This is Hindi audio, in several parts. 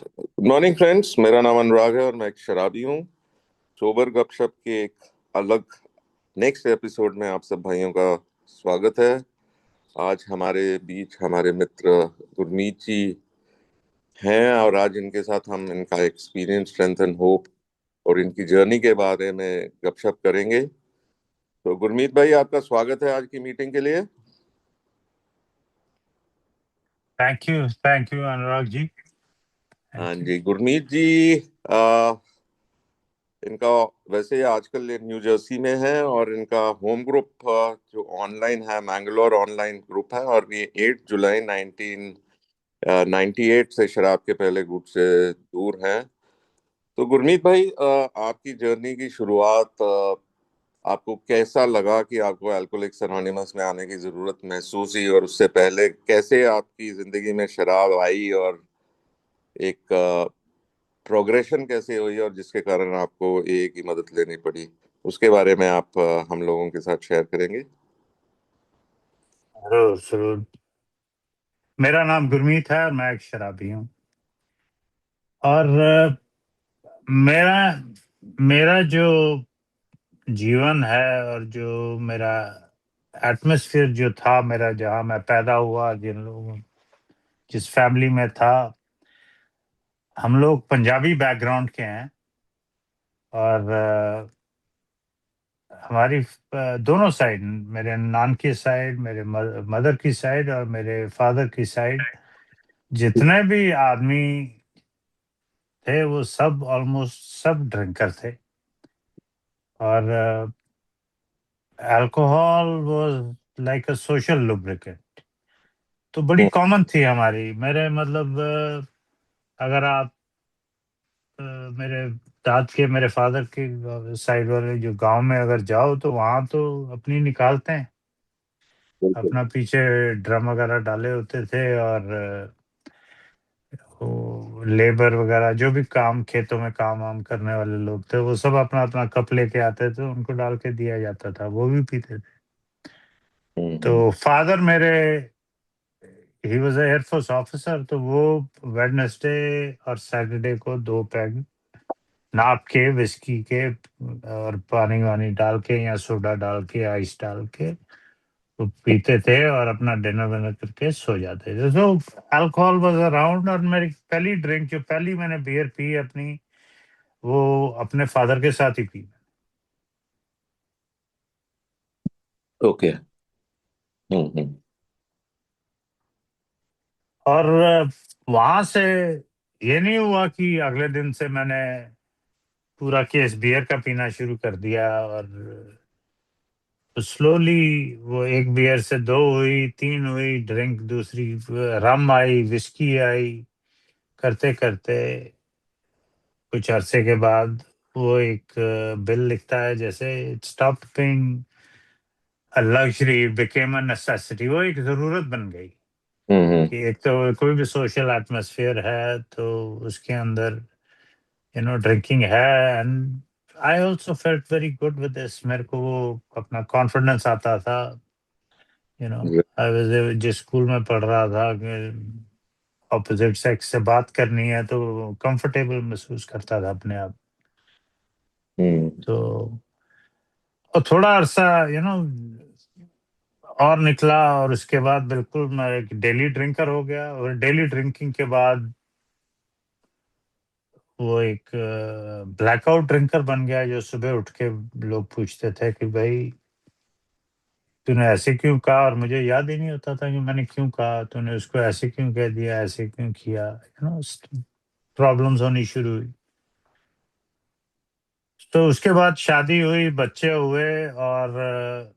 Good morning friends. मेरा नाम अनुराग है और मैं एक शराबी हूँ। सोबर गपशप के एक अलग नेक्स्ट एपिसोड में आप सब भाइयों का स्वागत है। आज हमारे बीच हमारे मित्र गुरमीत जी हैं और आज इनके साथ हम इनका एक्सपीरियंस, स्ट्रेंथ एंड होप और इनकी जर्नी के बारे में गपशप करेंगे। तो गुरमीत भाई, आपका स्वागत है आज की मीटिंग के लिए। Thank you Anurag ji. हाँ थैंक यू। जी, गुरमीत जी। आ, इनका वैसे ये आजकल ये न्यू जर्सी में है और इनका होम ग्रुप जो ऑनलाइन है, मैंगलोर ऑनलाइन ग्रुप है और ये 8 जुलाई 1998 से शराब के पहले ग्रुप से दूर हैं। तो गुरमीत भाई, आपकी जर्नी की शुरुआत, आपको कैसा लगा कि आपको अल्कोहलिक्स एनोनिमस में आने की जरूरत महसूस हुई और उससे पहले कैसे आपकी जिंदगी में शराब आई और एक प्रोग्रेशन कैसे हुई और जिसके कारण आपको एए की मदद लेनी पड़ी, उसके बारे में आप हम लोगों के साथ शेयर करेंगे। जरूर जरूर। मेरा नाम गुरमीत है और मैं एक शराबी हूँ। और मेरा मेरा जो जीवन है और जो मेरा एटमॉस्फेयर जो था, मेरा जहाँ मैं पैदा हुआ, जिस फैमिली में था, हम लोग पंजाबी बैकग्राउंड के हैं। और हमारी दोनों साइड, मेरे नान की साइड, मेरे मदर की साइड और मेरे फादर की साइड, जितने भी आदमी थे वो सब ऑलमोस्ट सब ड्रिंकर थे। और alcohol was like a social lubricant. तो बड़ी हम्म। कॉमन थी हमारी, मेरे मतलब अगर आप मेरे दाद के, मेरे फादर के साइड वाले जो गांव में अगर जाओ तो वहाँ तो अपनी निकालते हैं, बिल्कुल। अपना पीछे ड्रम वगैरह डाले होते थे। और वो लेबर वगैरह जो भी काम, खेतों में काम वाम करने वाले लोग थे, वो सब अपना अपना कप लेके आते थे, उनको डाल के दिया जाता था, वो भी पीते थे। तो हम्म। फादर मेरे, ही वाज एयरफोर्स ऑफिसर, तो वो वेडनेसडे और सैटरडे को 2 पैग नाप के विस्की के और पानी वानी डाल के या सोडा डाल के आइस डाल के वो पीते थे और अपना डिनर विनर करके सो जाते थे। तो अल्कोहल वाज अराउंड। और मेरी पहली ड्रिंक, जो पहली मैंने बियर पी अपनी, वो अपने फादर के साथ ही पी। ओके। हम्म। और वहां से ये नहीं हुआ कि अगले दिन से मैंने पूरा केस बियर का पीना शुरू कर दिया। और तो स्लोली वो एक बियर से दो हुई, तीन हुई ड्रिंक, दूसरी रम आई, विस्की आई, करते करते कुछ अरसे के बाद वो एक बिल लिखता है, जैसे it stopped being a luxury, became a necessity. वो एक जरूरत बन गई हम्म। कि एक तो कोई भी सोशल एटमॉस्फेयर है तो उसके अंदर ड्रिंकिंग है। And I also felt very good with this. मेरे को वो अपना कॉन्फिडेंस आता था। आई वाज, जिस स्कूल में पढ़ रहा था कि ऑपोजिट सेक्स से बात करनी है तो कंफर्टेबल महसूस करता था अपने आप। हम्म। तो और थोड़ा अरसा और निकला, और उसके बाद बिल्कुल मैं एक डेली ड्रिंकर हो गया। और डेली ड्रिंकिंग के बाद वो एक ब्लैकआउट ड्रिंकर बन गया, जो सुबह उठ के लोग पूछते थे कि भाई तूने ऐसे क्यों कहा, और मुझे याद ही नहीं होता था कि मैंने क्यों कहा, तूने उसको ऐसे क्यों कह दिया, ऐसे क्यों किया। प्रॉब्लम्स होनी शुरू हुई। तो उसके बाद शादी हुई, बच्चे हुए। और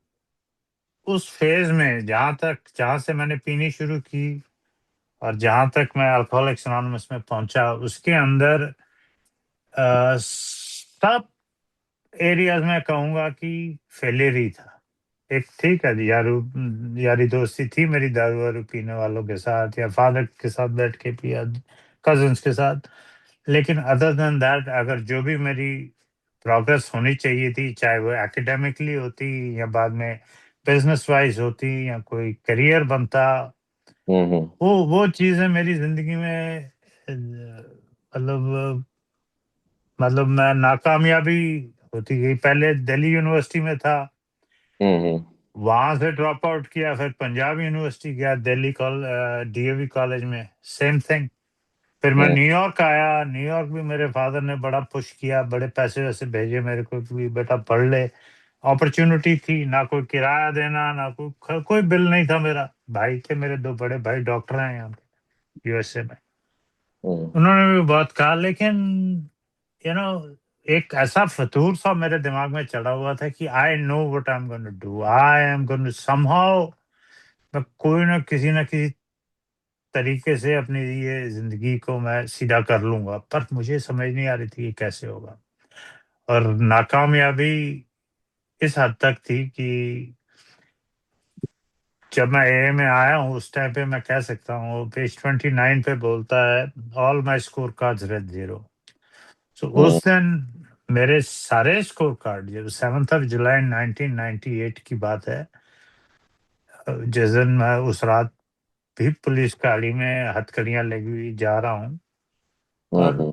उस फेज में जहां से मैंने पीनी शुरू की और जहां तक मैं अल्कोहलिक्स एनोनिमस में पहुंचा, उसके अंदर सब एरियाज में कहूंगा कि फेलियर ही था। एक ठीक है, यारी दोस्ती थी मेरी दारू वारू पीने वालों के साथ, या फादर के साथ बैठ के पिया, कजिन्स के साथ। लेकिन अदर देन दैट, अगर जो भी मेरी प्रोग्रेस होनी चाहिए थी, चाहे वो एकेडमिकली होती या बाद में बिजनेस वाइज होती या कोई करियर बनता, हम्म। वो चीजें मेरी जिंदगी में मतलब मैं नाकामयाबी होती गई। पहले दिल्ली यूनिवर्सिटी में था, हम्म। वहां से ड्रॉप आउट किया, फिर पंजाब यूनिवर्सिटी गया, दिल्ली डीएवी कॉलेज में सेम थिंग। फिर मैं हम्म। न्यूयॉर्क आया, न्यूयॉर्क भी मेरे फादर ने बड़ा पुश किया, बड़े पैसे वैसे भेजे मेरे को कि बेटा पढ़ ले। अपॉर्चुनिटी थी, ना कोई किराया देना, ना कोई बिल नहीं था। मेरा भाई थे, मेरे दो बड़े भाई डॉक्टर हैं यहाँ पे यूएसए में। हम्म। उन्होंने भी बहुत कहा, लेकिन यू नो एक ऐसा फतूर सा मेरे दिमाग में चढ़ा हुआ था कि I know what I am going to do, I am going to somehow, मैं कोई ना किसी तरीके से अपनी ये जिंदगी को मैं सीधा कर लूंगा। पर मुझे समझ नहीं आ रही थी कि कैसे होगा। और नाकामयाबी इस हद तक थी कि जब मैं एए में आया हूँ उस टाइम पे मैं कह सकता हूँ, पेज 29 पे बोलता है all my scorecards read zero. So hmm. उस दिन मेरे सारे स्कोर कार्ड, जब 7 जुलाई 1998 की बात है, जिस दिन मैं उस रात भी पुलिस गाड़ी में हथकड़ियां लगी हुई जा रहा हूँ, और हम्म।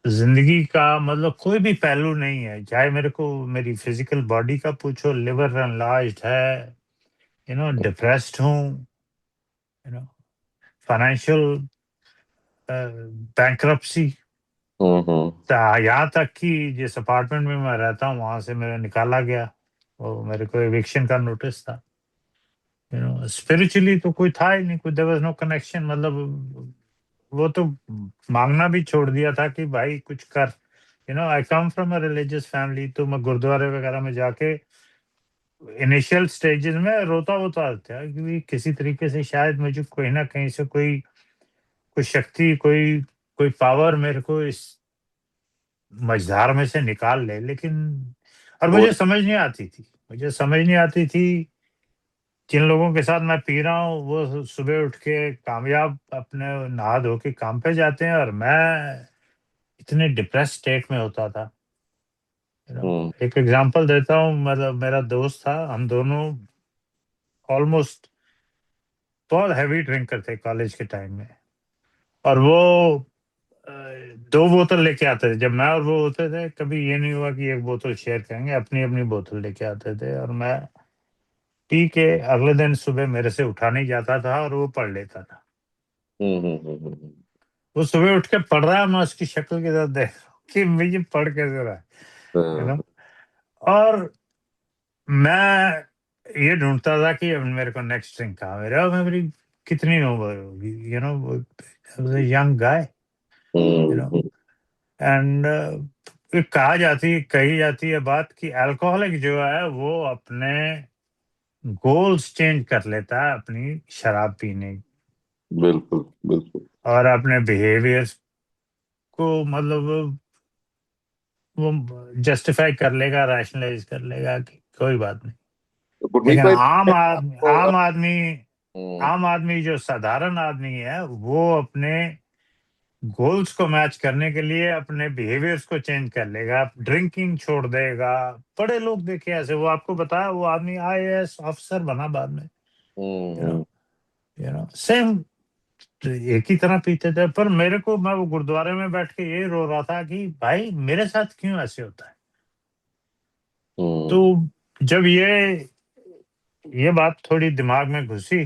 जिंदगी का मतलब कोई भी पहलू नहीं है, चाहे मेरे को मेरी फिजिकल बॉडी का पूछो, लिवर एनलार्ज्ड है, डिप्रेस्ड हूँ, फाइनेंशियल बैंक्रप्सी, हम्म। यहाँ तक कि जिस अपार्टमेंट में मैं रहता हूँ वहां से मेरा निकाला गया, वो मेरे को एविक्शन का नोटिस था। स्पिरिचुअली तो कोई था ही नहीं, कोई देयर वाज नो कनेक्शन। मतलब वो तो मांगना भी छोड़ दिया था कि भाई कुछ कर। I come from a religious family, तो मैं गुरुद्वारे वगैरह में जाके इनिशियल स्टेजेस में रोता होता था कि किसी तरीके से शायद मुझे कोई ना कहीं से कोई कोई शक्ति, कोई कोई पावर मेरे को इस मझधार में से निकाल ले। लेकिन और वो। मुझे समझ नहीं आती थी, मुझे समझ नहीं आती थी जिन लोगों के साथ मैं पी रहा हूँ वो सुबह उठ के कामयाब अपने नहा धो के काम पे जाते हैं, और मैं इतने डिप्रेस स्टेट में होता था। हम्म। एक एग्जांपल देता हूँ, मतलब मेरा दोस्त था, हम दोनों ऑलमोस्ट बहुत हैवी ड्रिंकर थे कॉलेज के टाइम में। और वो अ, दो बोतल लेके आते थे, जब मैं और वो होते थे कभी ये नहीं हुआ कि एक बोतल शेयर करेंगे, अपनी अपनी बोतल लेके आते थे, और मैं पी के अगले दिन सुबह मेरे से उठा नहीं जाता था और वो पढ़ लेता था। वो सुबह उठ के पढ़ रहा है, मैं उसकी शक्ल के साथ देख रहा हूँ कि मुझे पढ़ कैसे रहा है। यू नो हम्म। और मैं ये ढूंढता था कि अब मेरे को नेक्स्ट ड्रिंक कहाँ मेरा, मैं मेरी कितनी उम्र होगी, young guy, you know hmm. And कही जाती है बात कि अल्कोहलिक जो है वो अपने गोल्स चेंज कर लेता है अपनी शराब पीने बिल्कुल बिल्कुल। और अपने बिहेवियर्स को, मतलब वो जस्टिफाई कर लेगा, रैशनलाइज कर लेगा कि कोई बात नहीं। तो गुरमीत लेकिन भाई, आपको हम्म। आम आदमी जो साधारण आदमी है वो अपने गोल्स को मैच करने के लिए अपने बिहेवियर्स को चेंज कर लेगा, ड्रिंकिंग छोड़ देगा। बड़े लोग देखे ऐसे, वो आपको बताया, वो आदमी आईएएस ऑफिसर बना बाद में। You know hmm. सेम एक ही तरह पीते थे। पर मेरे को, मैं वो गुरुद्वारे में बैठ के ये रो रहा था कि भाई मेरे साथ क्यों ऐसे होता है। तो हम्म। जब ये बात थोड़ी दिमाग में घुसी,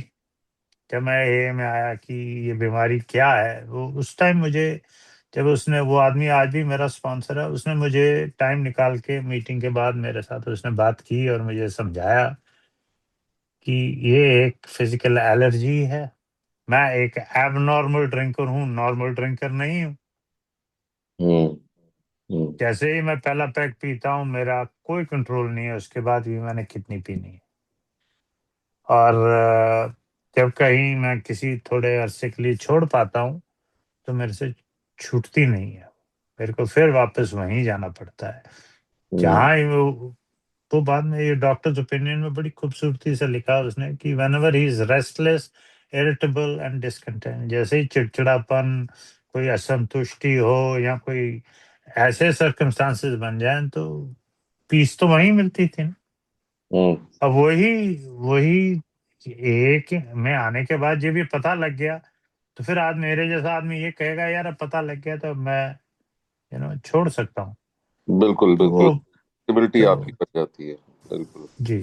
जब मैं ए में आया कि ये बीमारी क्या है, वो उस टाइम मुझे, जब उसने, वो आदमी आज भी मेरा स्पॉन्सर है, उसने मुझे टाइम निकाल के मीटिंग के बाद मेरे साथ उसने बात की और मुझे समझाया कि ये एक फिजिकल एलर्जी है। मैं एक एबनॉर्मल ड्रिंकर हूँ, नॉर्मल ड्रिंकर नहीं हूँ। हम्म। हम्म। जैसे ही मैं पहला पैक पीता हूँ मेरा कोई कंट्रोल नहीं है, उसके बाद भी मैंने कितनी पीनी है। और जब कहीं मैं किसी थोड़े अरसे के लिए छोड़ पाता हूँ तो मेरे से छूटती नहीं है, मेरे को फिर वापस वहीं जाना पड़ता है हम्म। जहाँ ही वो बाद में ये डॉक्टर्स ओपिनियन में बड़ी खूबसूरती से लिखा उसने कि whenever he is restless, irritable and discontent, जैसे ही चिड़चिड़ापन, कोई असंतुष्टि हो या कोई ऐसे सर्कमस्टांसेस बन जाएं, तो पीस तो वहीं मिलती थी ना। हम्म। अब वही वही एक में आने के बाद ये भी पता लग गया, तो फिर आज मेरे जैसा आदमी ये कहेगा यार अब पता लग गया तो मैं छोड़ सकता हूँ। बिल्कुल तो बिल्कुल, वो रिस्पॉन्सिबिलिटी तो आपकी बढ़ जाती है। बिल्कुल। जी।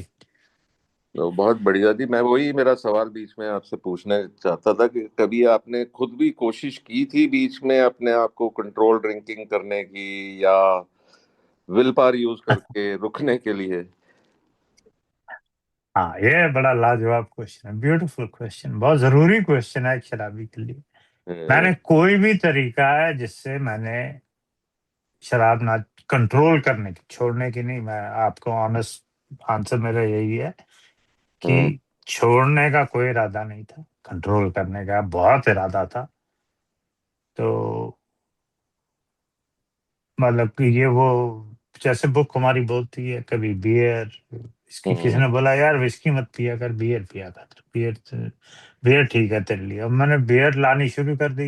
तो बहुत बढ़िया जी। मैं वही, मेरा सवाल बीच में आपसे पूछना चाहता था कि कभी आपने खुद भी कोशिश की थी बीच में अपने आप को कंट्रोल ड्रिंकिंग करने की, या विल पावर यूज करके रुकने के लिए? हाँ, ये बड़ा लाजवाब क्वेश्चन है, ब्यूटीफुल क्वेश्चन, बहुत जरूरी क्वेश्चन है एक शराबी के लिए। हम्म। मैंने कोई भी तरीका है जिससे मैंने शराब ना कंट्रोल करने की, छोड़ने की नहीं, मैं आपको ऑनेस्ट आंसर मेरा यही है कि हम्म। छोड़ने का कोई इरादा नहीं था, कंट्रोल करने का बहुत इरादा था। तो मतलब कि ये वो जैसे बुक हमारी बोलती है, कभी बियर, इसकी किसी हम्म। ने बोला यार विस्की मत पिया कर, बियर पिया कर, तो बियर ठीक है तेरे लिए। अब मैंने बियर लानी शुरू कर दी।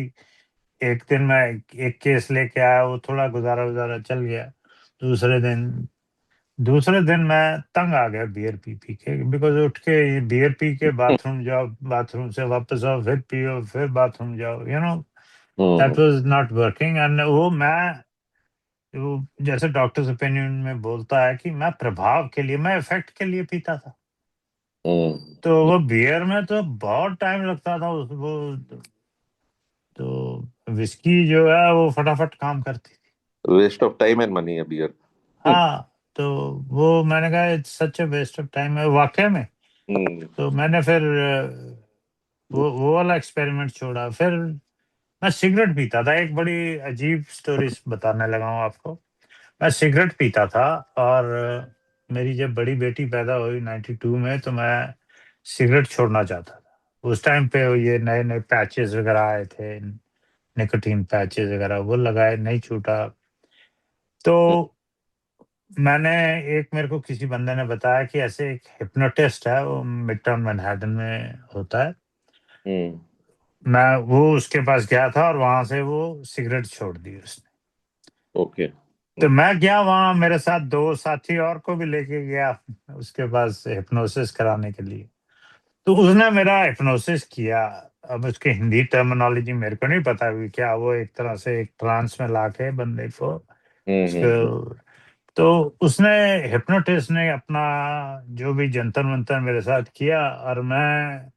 एक दिन मैं एक केस लेके आया, वो थोड़ा गुजारा गुजारा चल गया। दूसरे दिन दूसरे दिन मैं तंग आ गया बियर पी पी के, बिकॉज उठ के बियर पी के बाथरूम जाओ, बाथरूम से वापस आओ, फिर पियो, फिर बाथरूम जाओ, hmm. That was not working. And वो जैसे डॉक्टर्स ओपिनियन में बोलता है कि मैं प्रभाव के लिए, मैं इफेक्ट के लिए पीता था। तो हम्म। वो बियर में तो बहुत टाइम लगता था उस वो, तो विस्की जो है वो फटाफट काम करती थी। Waste of time and money है बियर। हाँ, तो वो मैंने कहा it's such a waste of time है वाकई में। हम्म। तो मैंने फिर वो वाला एक्सपेरिमेंट छोड़ा। फिर मैं सिगरेट पीता था। एक बड़ी अजीब स्टोरी बताने लगा हूँ आपको। मैं सिगरेट पीता था, और मेरी जब बड़ी बेटी पैदा हुई 92 में, तो मैं सिगरेट छोड़ना चाहता था। उस टाइम पे ये नए नए पैचेस वगैरह आए थे, निकोटीन पैचेस वगैरह, वो लगाए, नहीं छूटा। तो मैंने मेरे को किसी बंदे ने बताया कि ऐसे एक हिप्नोटिस्ट है, वो मिड टाउन मैनहट्टन में होता है। हम्म। मैं वो उसके पास गया था, और वहां से वो सिगरेट छोड़ दी उसने। ओके। तो मैं गया वहां, मेरे साथ दो साथी और को भी लेके गया उसके पास हिप्नोसिस कराने के लिए। तो उसने मेरा हिप्नोसिस किया। अब उसकी हिंदी टर्मिनोलॉजी मेरे को नहीं पता भी क्या, वो एक तरह से एक ट्रांस में लाके बंदे को उसको, हम्म। तो उसने, हिप्नोटिस्ट ने अपना जो भी जंतर मंतर मेरे साथ किया, और मैं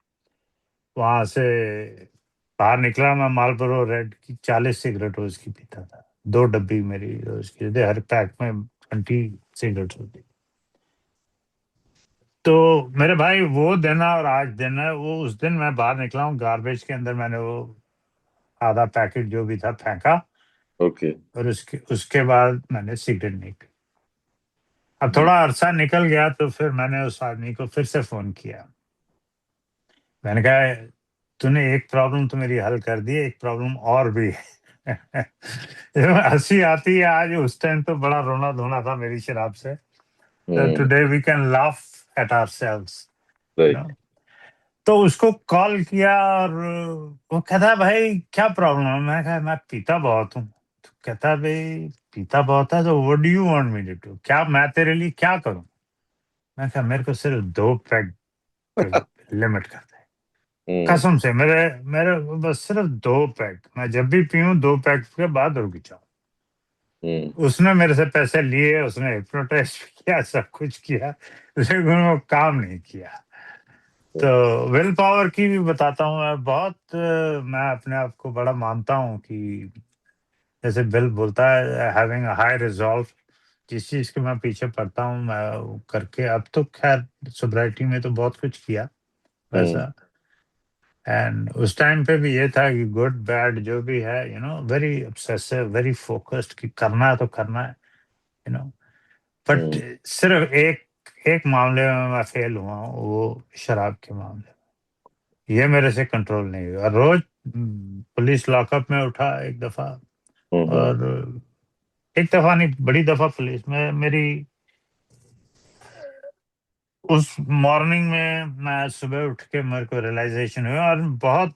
वहां से बाहर निकला। मैं मार्लबोरो रेड की 40 सिगरेट रोज की पीता था। 2 डब्बी मेरी रोज की थी, हर पैक में 20 सिगरेट होती। तो मेरे भाई वो दिन है और आज दिन है, वो उस दिन मैं बाहर निकला हूँ, गार्बेज के अंदर मैंने वो आधा पैकेट जो भी था फेंका, ओके। और उसके उसके बाद मैंने सिगरेट नहीं पी। अब थोड़ा अरसा निकल गया, तो फिर मैंने उस आदमी को फिर से फोन किया। मैंने कहा तूने एक प्रॉब्लम तो मेरी हल कर दी, एक प्रॉब्लम और भी है। हंसी आती है आज, उस टाइम तो बड़ा रोना धोना था मेरी शराब से। Hmm. Today we can laugh at ourselves, you know. Right. तो उसको कॉल किया, और वो कहता है भाई क्या प्रॉब्लम है। मैं कहा मैं पीता बहुत हूँ। तो कहता है भाई पीता बहुत है तो what do you want me to do, क्या मैं तेरे लिए क्या करूं। मैं कहा मेरे को सिर्फ 2 पैग पे लिमिट कर दे, हम्म। कसम से। मेरे मेरे बस सिर्फ 2 पैग, मैं जब भी पीऊं 2 पैग के बाद रुक जाऊं। हम्म। उसने मेरे से पैसे लिए, उसने हिप्नोटाइज किया, सब कुछ किया, लेकिन वो काम नहीं किया। तो विल पावर की भी बताता हूँ मैं बहुत। मैं अपने आप को बड़ा मानता हूँ कि जैसे बिल बोलता है हैविंग अ हाई रिजॉल्व। जिस चीज के मैं पीछे पड़ता हूँ मैं वो करके, अब तो खैर सोब्राइटी में तो बहुत कुछ किया हम्म। वैसा। एंड उस टाइम पे भी ये था कि गुड बैड जो भी है, वेरी ऑब्सेसिव, वेरी फोकस्ड कि करना है तो करना है, यू नो। बट हम्म। सिर्फ एक एक मामले में मैं फेल हुआ हूँ, वो शराब के मामले में। ये मेरे से कंट्रोल नहीं हुआ। रोज पुलिस लॉकअप में उठा एक दफा, हम्म। और एक दफा नहीं, बड़ी दफा पुलिस में मेरी। उस मॉर्निंग में मैं सुबह उठ के मेरे को रियलाइजेशन हुआ, और बहुत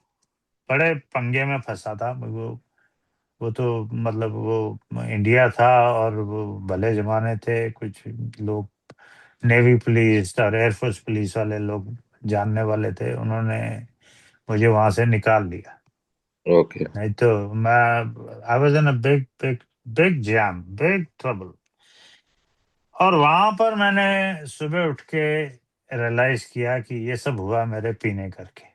बड़े पंगे में फंसा था वो तो मतलब वो इंडिया था, और वो भले जमाने थे, कुछ लोग नेवी पुलिस और एयरफोर्स पुलिस वाले लोग जानने वाले थे, उन्होंने मुझे वहां से निकाल लिया। ओके। नहीं तो मैं I was in a big big big jam, big trouble. और वहां पर मैंने सुबह उठ के रियलाइज किया कि ये सब हुआ मेरे पीने करके।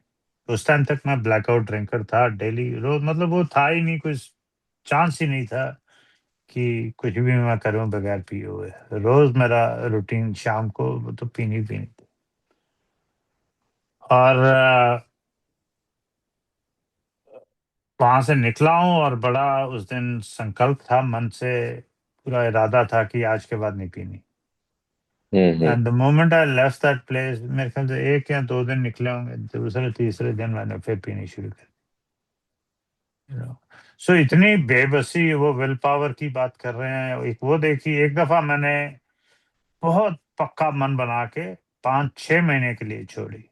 उस टाइम तक मैं ब्लैकआउट ड्रिंकर था, डेली रोज, मतलब वो था ही नहीं, कुछ चांस ही नहीं था कि कुछ भी मैं करूं बगैर पिए हुए। रोज मेरा रूटीन शाम को वो तो पीनी पीनी थी। और वहां से निकला हूं, और बड़ा उस दिन संकल्प था मन से, पूरा इरादा था कि आज के बाद नहीं पीनी। Hmm. And the moment I left that place, मेरे ख्याल से 1 या 2 दिन निकले होंगे, दूसरे तीसरे दिन मैंने फिर पीनी शुरू कर दी। सो इतनी बेबसी, वो विल पावर की बात कर रहे हैं। एक वो देखी, एक दफा मैंने बहुत पक्का मन बना के 5-6 महीने के लिए छोड़ी।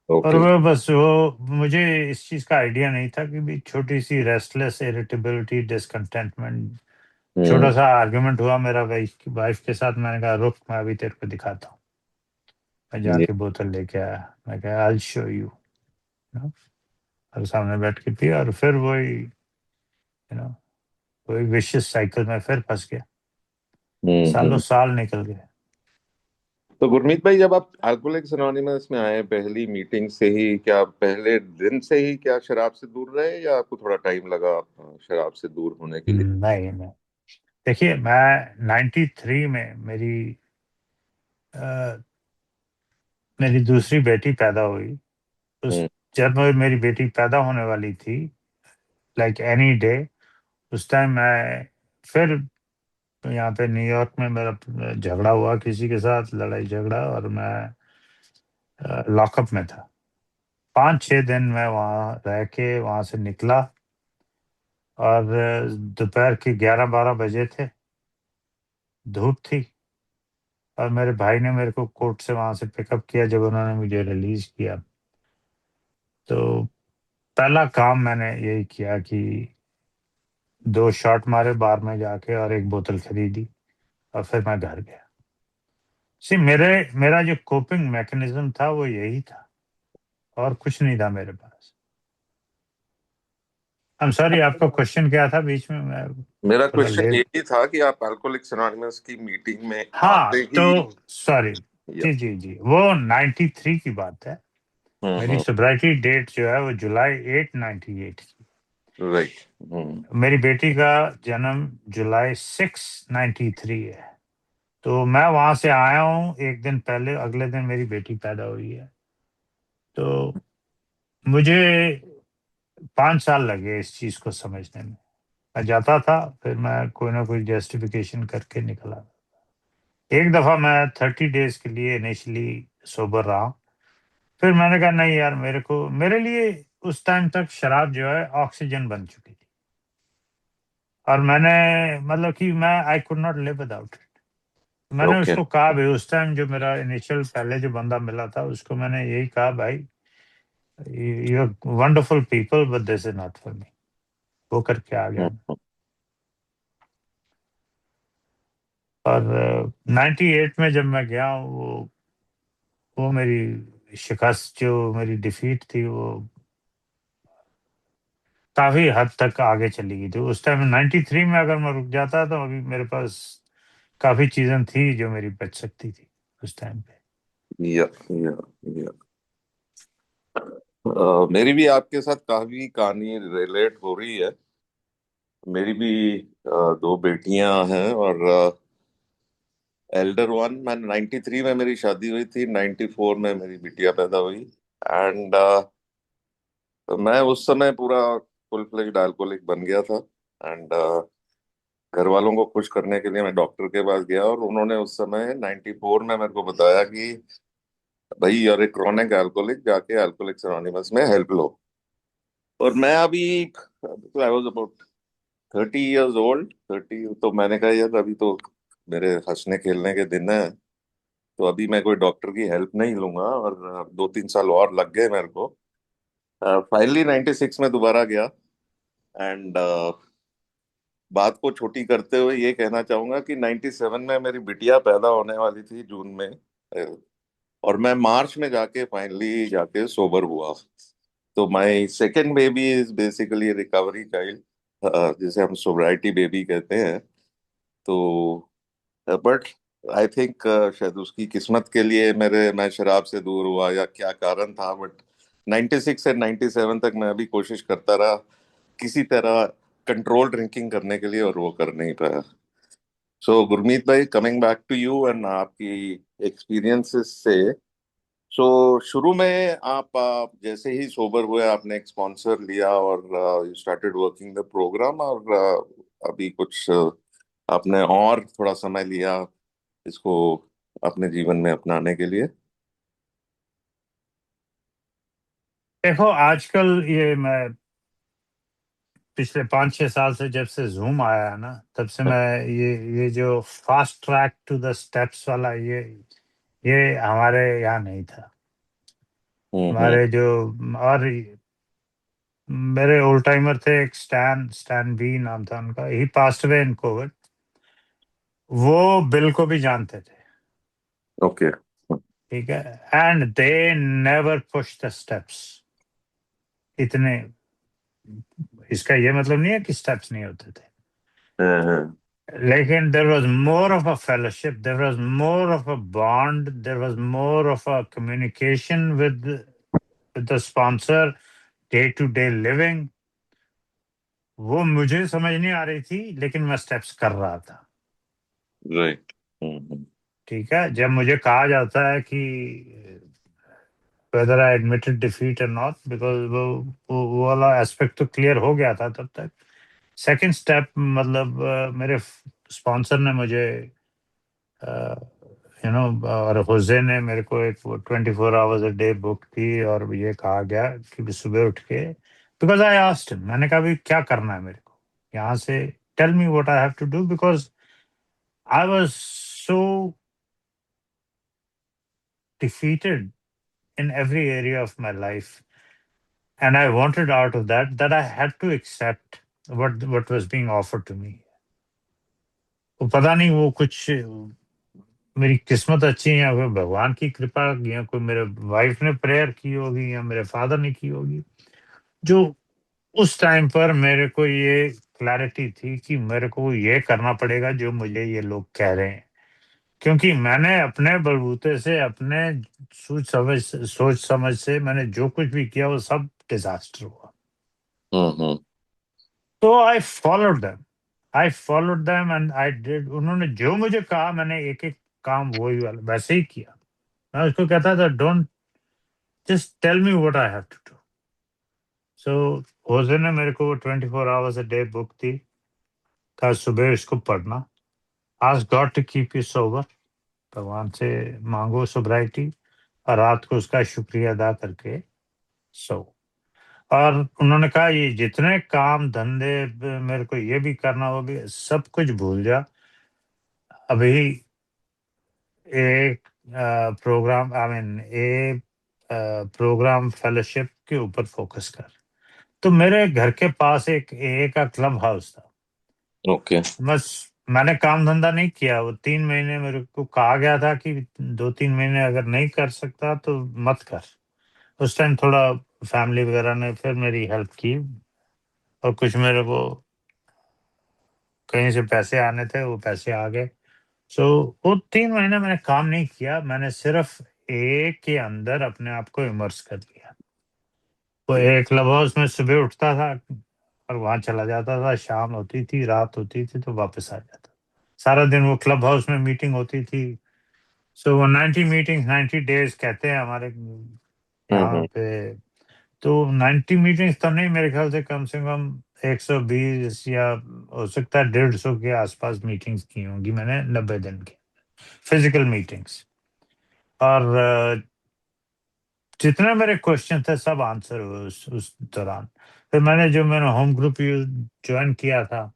और ओके। वो बस वो, मुझे इस चीज का आइडिया नहीं था कि भी छोटी सी रेस्टलेस, इरिटेबिलिटी, डिसकंटेंटमेंट, छोटा हम्म सा आर्गुमेंट हुआ मेरा वाइफ के साथ। मैंने कहा रुक, मैं अभी तेरे को दिखाता हूँ। मैं ये- जाके बोतल लेके आया, मैं कहा आई शो यू। और सामने बैठ के पिया, और फिर वही नो वही विशियस साइकिल में फिर फंस गया। सालों हम्म। साल निकल गए। तो गुरमीत भाई, जब आप अल्कोहलिक्स अनोनिमस में आए पहली मीटिंग से ही, क्या पहले दिन से ही क्या शराब से दूर रहे, या आपको थोड़ा टाइम लगा शराब से दूर होने के लिए? नहीं नहीं, देखिए मैं 93 में अ, मेरी दूसरी बेटी पैदा हुई। उस हम्म जब मेरी बेटी पैदा होने वाली थी, लाइक एनी डे, उस टाइम मैं फिर यहाँ पे न्यूयॉर्क में मेरा झगड़ा हुआ किसी के साथ, लड़ाई झगड़ा, और मैं लॉकअप में था। 5-6 दिन मैं वहाँ रह के वहाँ से निकला, और दोपहर के 11-12 बजे थे, धूप थी। और मेरे भाई ने मेरे को कोर्ट से वहां से पिकअप किया जब उन्होंने मुझे रिलीज किया। तो पहला काम मैंने यही किया कि 2 शॉट मारे बार में जाके, और एक बोतल खरीदी, और फिर मैं घर गया। सी मेरा जो कोपिंग मैकेनिज्म था वो यही था, और कुछ नहीं था मेरे पास। आई एम सॉरी, आपका क्वेश्चन क्या था? बीच में मैं मेरा थोड़ा क्वेश्चन लेट। यही था कि आप अल्कोहलिक्स अनोनिमस की मीटिंग में हाँ, आते तो ही, सॉरी। या जी जी जी, वो 93 की बात है। मेरी हम्म। सोब्राइटी डेट जो है वो July 8, 98 की। राइट। हम्म। मेरी बेटी का जन्म July 6, 93 है। तो मैं वहां से आया हूँ 1 दिन पहले, अगले दिन मेरी बेटी पैदा हुई है। तो मुझे 5 साल लगे इस चीज को समझने में। मैं जाता था, फिर मैं कोई ना कोई जस्टिफिकेशन करके निकला। एक दफा मैं 30 डेज के लिए इनिशियली सोबर रहा। फिर मैंने कहा नहीं यार, मेरे लिए उस टाइम तक शराब जो है ऑक्सीजन बन चुकी थी। और मैंने, मतलब कि मैं I could not live without it. मैंने ओके। उसको कहा भी, उस टाइम जो मेरा इनिशियल पहले जो बंदा मिला था उसको मैंने यही कहा, भाई you are wonderful people but this is not for me. वो करके आ गया मैं। हम्म। और 98 में जब मैं गया, वो मेरी शिकस्त, जो मेरी डिफीट थी, वो काफी हद तक आगे चली गई थी। उस टाइम 93 में अगर मैं रुक जाता तो अभी मेरे पास काफी चीजें थी जो मेरी बच सकती थी उस टाइम पे। या या या मेरी भी आपके साथ काफी कहानी रिलेट हो रही है। मेरी भी दो बेटियां हैं, और एल्डर वन, मैं 93 में मेरी शादी हुई थी, 94 में मेरी बिटिया पैदा हुई। एंड मैं उस समय पूरा फुल फ्लेज्ड अल्कोहलिक बन गया था। एंड घर वालों को खुश करने के लिए मैं डॉक्टर के पास गया, और उन्होंने उस समय 94 में मेरे को बताया कि भाई यार, एक क्रॉनिक अल्कोहलिक, जाके अल्कोहलिक्स एनोनिमस में हेल्प लो। और मैं अभी, I was about 30 years old, 30। तो मैंने कहा यार, अभी तो मेरे हंसने खेलने के दिन है, तो अभी मैं कोई डॉक्टर की हेल्प नहीं लूंगा। और 2-3 साल और लग गए मेरे को। फाइनली 96 में दोबारा गया। एंड बात को छोटी करते हुए ये कहना चाहूंगा कि 97 में मेरी बिटिया पैदा होने वाली थी, जून में। और मैं मार्च में जाके फाइनली जाके सोबर हुआ। तो my second baby is basically recovery child, जिसे हम सोब्राइटी बेबी कहते हैं। तो बट आई थिंक शायद उसकी किस्मत के लिए मैं शराब से दूर हुआ या क्या कारण था, बट 96 से 97 तक मैं अभी कोशिश करता रहा किसी तरह कंट्रोल ड्रिंकिंग करने के लिए, और वो कर नहीं पाया। सो गुरमीत भाई, coming back to you and आपकी एक्सपीरियंसेस से, सो शुरू में आप जैसे ही सोबर हुए आपने एक स्पॉन्सर लिया और you started working the programme, और अभी कुछ आपने और थोड़ा समय लिया इसको अपने जीवन में अपनाने के लिए। देखो आजकल ये मैं पिछले 5-6 साल से जब से जूम आया है ना, तब से मैं ये जो fast track to the steps वाला ये हमारे यहाँ नहीं था। हम्म। हमारे जो और मेरे ओल्ड टाइमर थे, एक स्टैन स्टैन बी नाम था उनका, ही पास्ट अवे इन कोविड। वो बिल को भी जानते थे, ओके। ठीक है, and they never push the steps इतने। इसका ये मतलब नहीं है कि स्टेप्स नहीं होते थे, हाँ। लेकिन there was more of a fellowship, there was more of a bond, there was more of a communication with the sponsor, day to day living. वो मुझे समझ नहीं आ रही थी, लेकिन मैं स्टेप्स कर रहा था। राइट। ठीक है, जब मुझे कहा जाता है कि whether I admitted defeat or not, because वो वाला एस्पेक्ट तो क्लियर हो गया था तब तक। सेकंड स्टेप मतलब मेरे स्पॉन्सर ने मुझे और होजे ने मेरे को एक 24 आवर्स अ डे बुक थी, और ये कहा गया कि सुबह उठ के, बिकॉज आई आस्क्ड हिम, मैंने कहा भी क्या करना है मेरे को यहाँ से, tell me what I have to do, because I was so defeated in every area of my life, and I wanted out of that I had to accept what was being offered to me. वो पता नहीं, वो कुछ मेरी किस्मत अच्छी है, या फिर भगवान की कृपा, या कोई मेरे वाइफ ने प्रेयर की होगी, या मेरे फादर ने की होगी, जो उस टाइम पर मेरे को ये क्लैरिटी थी कि मेरे को ये करना पड़ेगा जो मुझे ये लोग कह रहे हैं। क्योंकि मैंने अपने बलबूते से, अपने सोच समझ से मैंने जो कुछ भी किया वो सब डिजास्टर हुआ। हम्म। तो I followed them and I did, उन्होंने जो मुझे कहा मैंने एक एक काम वही वाला वैसे ही किया। मैं उसको कहता था, don't just tell me what I have to do. So Jose ने मेरे को 24 आवर्स अ डे बुक दी, कहा सुबह इसको पढ़ना, ask God to keep you sober, भगवान से मांगो सोब्राइटी, और रात को उसका शुक्रिया अदा करके सो। और उन्होंने कहा ये जितने काम धंधे मेरे को ये भी करना, वो भी सब कुछ भूल जा, अभी एक programme, I mean a programme fellowship के ऊपर फोकस कर। तो मेरे घर के पास एक ए का क्लब हाउस था। ओके। बस मैंने काम धंधा नहीं किया, वो 3 महीने मेरे को कहा गया था कि 2-3 महीने अगर नहीं कर सकता तो मत कर। उस टाइम थोड़ा फैमिली वगैरह ने फिर मेरी हेल्प की, और कुछ मेरे को कहीं से पैसे आने थे, वो पैसे आ गए। सो वो 3 महीने मैंने काम नहीं किया, मैंने सिर्फ एक के अंदर अपने आप को इमर्स कर लिया। वो एक क्लब हाउस में सुबह उठता था और वहां चला जाता था, शाम होती थी, रात होती थी, तो वापस आ जाता। सारा दिन वो क्लब हाउस में मीटिंग होती थी। सो वो 90 मीटिंग 90 डेज कहते हैं हमारे यहाँ हम्म। पे। तो 90 मीटिंग्स तो नहीं, मेरे ख्याल से कम 120 या हो सकता है 150 के आसपास मीटिंग्स की होंगी मैंने 90 दिन की, फिजिकल मीटिंग्स। और जितने मेरे क्वेश्चन थे सब आंसर हुए उस दौरान। फिर मैंने होम ग्रुप ज्वाइन किया था।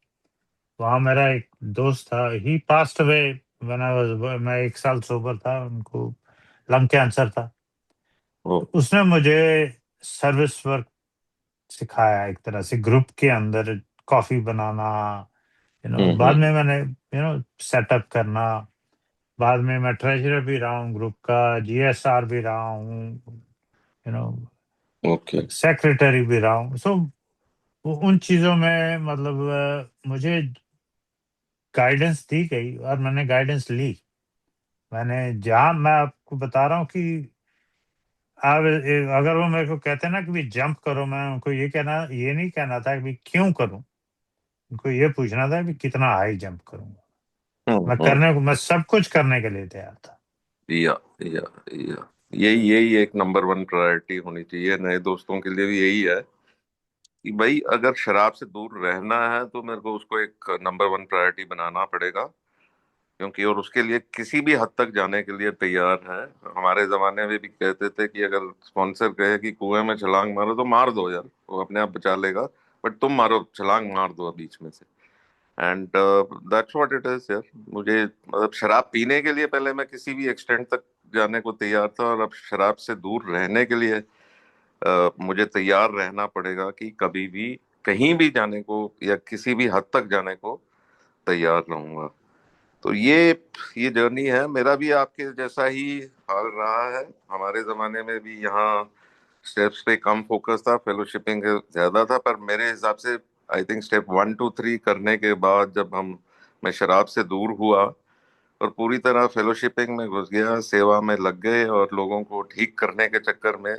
वहाँ मेरा एक दोस्त था, he passed away when I was, मैं 1 साल सोबर था, उनको लंग कैंसर था। ओ। तो उसने मुझे सर्विस वर्क सिखाया, एक तरह से ग्रुप के अंदर कॉफी बनाना, बाद हम्म। में मैंने सेटअप करना। बाद में मैं ट्रेजरर भी रहा हूँ ग्रुप का, जीएसआर भी रहा हूँ, यू नो ओके। सेक्रेटरी भी रहा हूँ। सो उन चीजों में मतलब मुझे गाइडेंस दी गई और मैंने गाइडेंस ली। मैंने जहाँ मैं आपको बता रहा हूँ कि आप अगर वो मेरे को कहते ना कि भी जंप करो, मैं उनको ये नहीं कहना था कि भी क्यों करूं। उनको ये पूछना था कि कितना हाई जंप करूंगा। हम्म। मैं सब कुछ करने के लिए तैयार था। या या या यही यही एक नंबर वन प्रायोरिटी होनी चाहिए नए दोस्तों के लिए भी, यही है कि भाई अगर शराब से दूर रहना है तो मेरे को उसको एक नंबर वन प्रायोरिटी बनाना पड़ेगा। क्योंकि और उसके लिए किसी भी हद तक जाने के लिए तैयार है। हमारे जमाने में भी कहते थे कि अगर स्पॉन्सर कहे कि कुएं में छलांग मारो तो मार दो यार, वो अपने आप बचा लेगा। बट तुम मारो, छलांग मार दो बीच में से। And that's what it is यार। मुझे मतलब शराब पीने के लिए पहले मैं किसी भी एक्सटेंट तक जाने को तैयार था, और अब शराब से दूर रहने के लिए मुझे तैयार रहना पड़ेगा कि कभी भी कहीं भी जाने को या किसी भी हद तक जाने को तैयार रहूंगा। तो ये जर्नी है। मेरा भी आपके जैसा ही हाल रहा है। हमारे जमाने में भी यहाँ स्टेप्स पे कम फोकस था, फेलोशिपिंग ज्यादा था। पर मेरे हिसाब से आई थिंक स्टेप 1 2 3 करने के बाद जब हम मैं शराब से दूर हुआ और पूरी तरह फेलोशिपिंग में घुस गया, सेवा में लग गए, और लोगों को ठीक करने के चक्कर में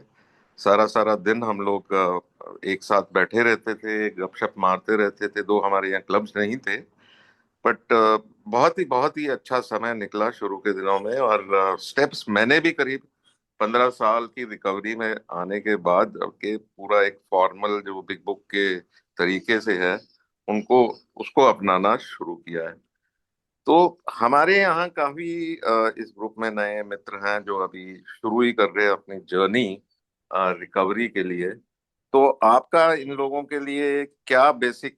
सारा सारा दिन हम लोग एक साथ बैठे रहते थे, गपशप मारते रहते थे। दो हमारे यहाँ क्लब्स नहीं थे, बट बहुत ही अच्छा समय निकला शुरू के दिनों में। और स्टेप्स मैंने भी करीब 15 साल की रिकवरी में आने के बाद के पूरा एक फॉर्मल जो बिग बुक के तरीके से है उनको उसको अपनाना शुरू किया है। तो हमारे यहाँ काफी इस ग्रुप में नए मित्र हैं जो अभी शुरू ही कर रहे हैं अपनी जर्नी रिकवरी के लिए। तो आपका इन लोगों के लिए क्या बेसिक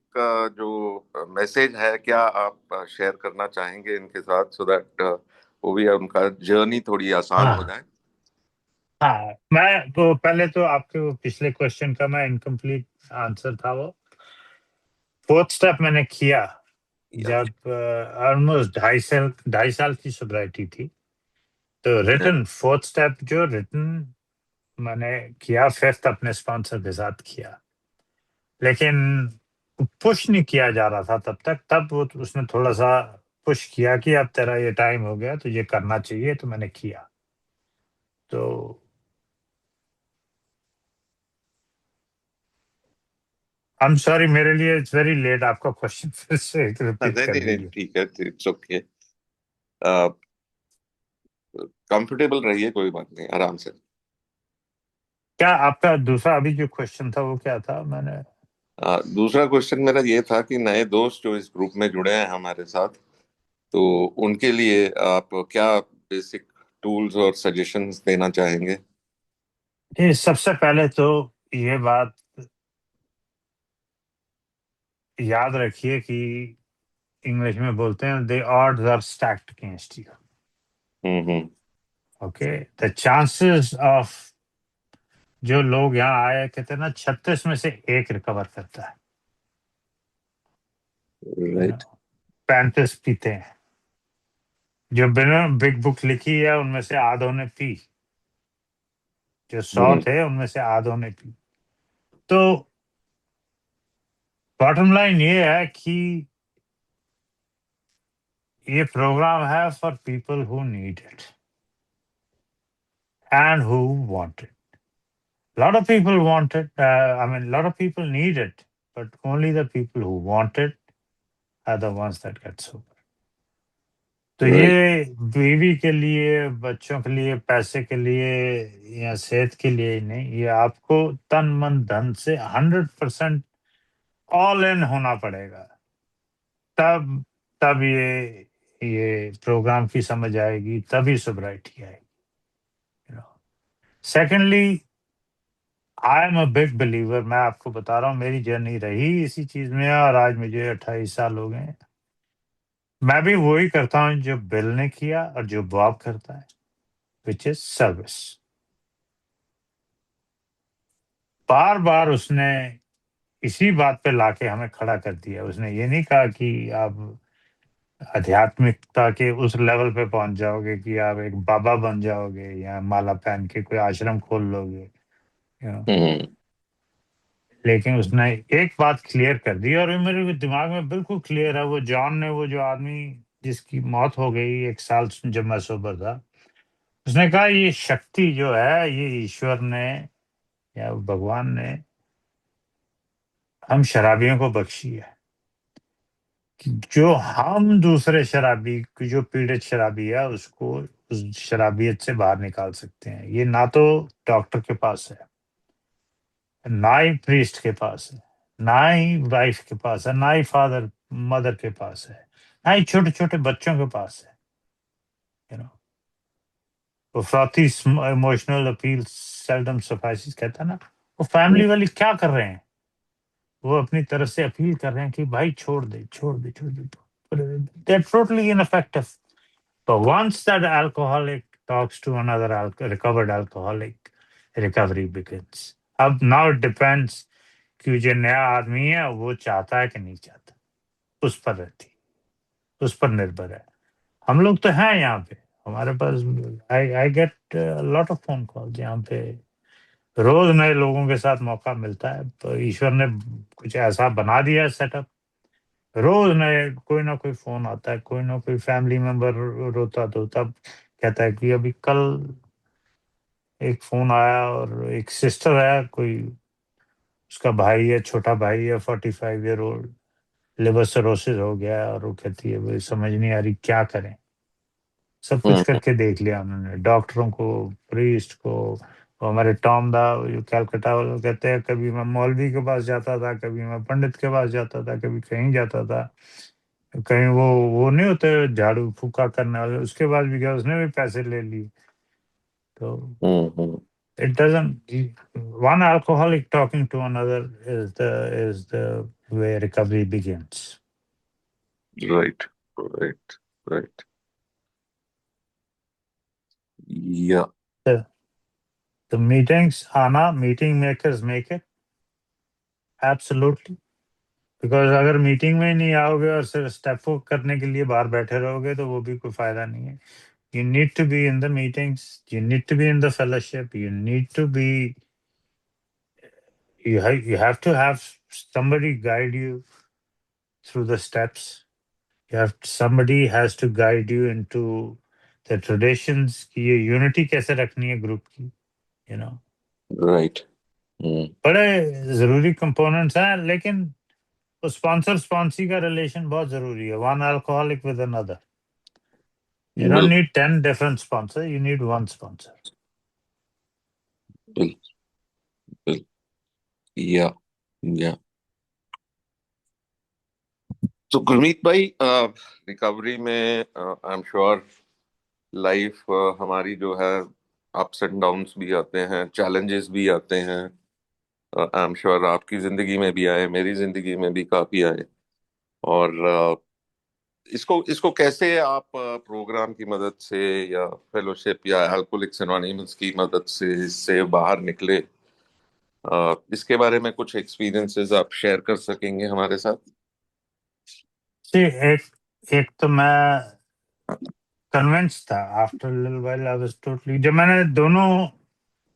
जो मैसेज है, क्या आप शेयर करना चाहेंगे इनके साथ, सो दैट वो भी उनका जर्नी थोड़ी आसान हो हाँ जाए। हाँ, मैं तो पहले तो आपके वो पिछले क्वेश्चन का मैं इनकम्प्लीट आंसर था वो। फोर्थ स्टेप मैंने किया या जब ऑलमोस्ट 2.5 साल की सोब्राइटी थी। तो या रिटर्न फोर्थ स्टेप जो रिटर्न मैंने किया, फिफ्थ अपने स्पॉन्सर के साथ किया। लेकिन पुश नहीं किया जा रहा था तब तक। तब वो उसने थोड़ा सा पुश किया कि अब तेरा ये टाइम हो गया तो ये करना चाहिए, तो मैंने किया। तो आई एम सॉरी, मेरे लिए इट्स वेरी लेट। आपका क्वेश्चन फिर से रिपीट नहीं कर नहीं नहीं, दीजिए। ठीक है, इट्स ओके। कंफर्टेबल रहिए, कोई बात नहीं, आराम से। क्या आपका दूसरा अभी जो क्वेश्चन था वो क्या था? मैंने दूसरा क्वेश्चन मेरा ये था कि नए दोस्त जो इस ग्रुप में जुड़े हैं हमारे साथ, तो उनके लिए आप क्या बेसिक टूल्स और सजेशंस देना चाहेंगे। ये सबसे पहले तो ये बात याद रखिए कि इंग्लिश में बोलते हैं the odds are stacked against you. Hmm. Okay, the chances of जो लोग यहाँ आए, कहते हैं ना 36 में से एक रिकवर करता है। राइट। 35 पीते हैं। जो बिना बिग बुक लिखी है उनमें से आधों ने पी। जो 100 हम्म। थे उनमें से आधों ने पी। तो बॉटम लाइन ये है कि ये प्रोग्राम है for people who need it and who want it. A lot of people want it. I mean, a lot of people need it, but only the people who want it are the ones that get sober. तो राइट। ये बीवी के लिए, बच्चों के लिए, पैसे के लिए या सेहत के लिए ही नहीं, ये आपको तन मन धन से 100% ऑल इन होना पड़ेगा। तब तब ये प्रोग्राम की समझ आएगी, तभी सोब्राइटी आएगी। Secondly, I am a big believer. मैं आपको बता रहा हूँ, मेरी जर्नी रही इसी चीज में और आज मुझे 28 साल हो गए हैं। मैं भी वही करता हूँ जो बिल ने किया और जो बॉब करता है, विच इज सर्विस। बार बार उसने इसी बात पे लाके हमें खड़ा कर दिया। उसने ये नहीं कहा कि आप आध्यात्मिकता के उस लेवल पे पहुंच जाओगे कि आप एक बाबा बन जाओगे या माला पहन के कोई आश्रम खोल लोगे। you know। हम्म। लेकिन उसने एक बात क्लियर कर दी, और ये मेरे दिमाग में बिल्कुल क्लियर है। वो जॉन ने, वो जो आदमी जिसकी मौत हो गई 1 साल जब मैं सोबर था, उसने कहा ये शक्ति जो है ये ईश्वर ने या भगवान ने हम शराबियों को बख्शी है, कि जो हम दूसरे शराबी, जो पीड़ित शराबी है, उसको उस शराबियत से बाहर निकाल सकते हैं। ये ना तो डॉक्टर के पास है, ना ही प्रीस्ट के पास है, ना ही वाइफ के पास है, ना ही फादर मदर के पास है, ना ही छोटे छोटे बच्चों के पास है। यू नो, वो फ्रॉथी इमोशनल अपील सेल्डम सफाइसेस कहता है ना। वो फैमिली वाले क्या कर रहे हैं, वो अपनी तरफ से अपील कर रहे हैं कि भाई छोड़ दे, छोड़ दे, छोड़ दे। They're totally ineffective. But once that alcoholic talks to another recovered alcoholic, recovery begins. अब now it depends कि जो नया आदमी है वो चाहता है कि नहीं चाहता, उस पर रहती, उस पर निर्भर है। हम लोग तो हैं यहाँ पे, हमारे पास I get lot of phone calls यहाँ पे, रोज नए लोगों के साथ मौका मिलता है। तो ईश्वर ने कुछ ऐसा बना दिया है सेटअप, रोज नए कोई ना कोई फोन आता है, कोई ना कोई फैमिली मेंबर रोता धोता कहता है कि अभी कल एक फोन आया, और एक सिस्टर है कोई, उसका भाई है, छोटा भाई है, 45 ईयर ओल्ड, लिवर सिरोसिस हो गया है, और वो कहती है भाई समझ नहीं आ रही क्या करें। सब कुछ हम्म। करके देख लिया उन्होंने, डॉक्टरों को, प्रीस्ट को। वो हमारे टॉम दा जो कैलकाटा वाले, वो कहते हैं कभी मैं मौलवी के पास जाता था, कभी मैं पंडित के पास जाता था, कभी कहीं जाता था, कहीं वो नहीं होते झाड़ू फूका करने वाले, उसके पास भी गया, उसने भी पैसे ले लिए। तो हम्म। it doesn't, one alcoholic talking to another is the way recovery begins. Right, right, right. या। The meetings, आना, meeting makers make it, absolutely. Because अगर मीटिंग में ही नहीं आओगे और सिर्फ स्टेप को करने के लिए बाहर बैठे रहोगे तो वो भी कोई फायदा नहीं है। You need to be in the meetings, you need to be in the fellowship, you need to be, you have to have somebody guide you through the steps. You have, somebody has to guide you into the traditions कि ये यूनिटी कैसे रखनी है ग्रुप की, यू नो। राइट। हम्म। बड़े जरूरी कंपोनेंट्स हैं, लेकिन स्पॉन्सर स्पॉन्सी का रिलेशन बहुत जरूरी है, one alcoholic with another. You don't बिल्कुल, need 10 different sponsors, you need one sponsor. बिल्कुल। या। तो गुरमीत भाई, रिकवरी में आई एम श्योर लाइफ हमारी जो है अप्स एंड डाउन्स भी आते हैं, चैलेंजेस भी आते हैं। आई एम श्योर आपकी जिंदगी में भी आए, मेरी जिंदगी में भी काफी आए। और इसको इसको कैसे आप प्रोग्राम की मदद से या फेलोशिप या अल्कोहलिक्स एनोनिमस की मदद से इससे बाहर निकले, इसके बारे में कुछ एक्सपीरियंसेस आप शेयर कर सकेंगे हमारे साथ? See, एक एक तो मैं कन्विंस था, after little while I was totally, जब मैंने दोनों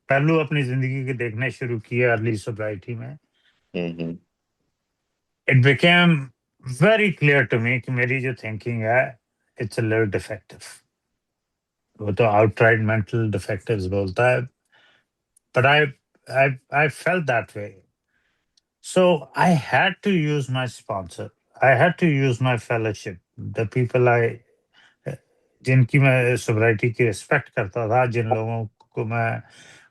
पहलू अपनी जिंदगी के देखने शुरू किए अर्ली सोब्राइटी में, hmm. It became very clear to me कि मेरी जो थिंकिंग है इट्स अ लिटिल डिफेक्टिव। वो तो आउटराइट मेंटल डिफेक्टिव्स बोलता है, but I felt that way. So I had to use my sponsor. I had to use my fellowship. The people I जिनकी मैं सोब्राइटी की रिस्पेक्ट करता था, जिन लोगों को मैं,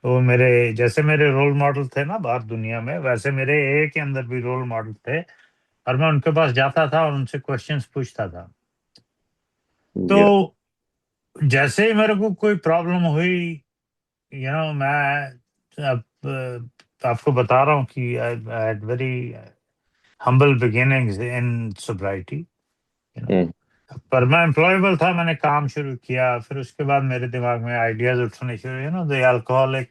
वो मेरे जैसे मेरे रोल मॉडल थे ना बाहर दुनिया में, वैसे मेरे ए के अंदर भी रोल मॉडल थे, और मैं उनके पास जाता था और उनसे क्वेश्चंस पूछता था। या। तो जैसे ही मेरे को कोई प्रॉब्लम हुई, मैं अब आपको बता रहा हूँ कि I had very humble beginnings in sobriety, you know। हम्म। पर मैं एम्प्लॉयबल था, मैंने काम शुरू किया, फिर उसके बाद मेरे दिमाग में आइडियाज उठने शुरू, द अल्कोहलिक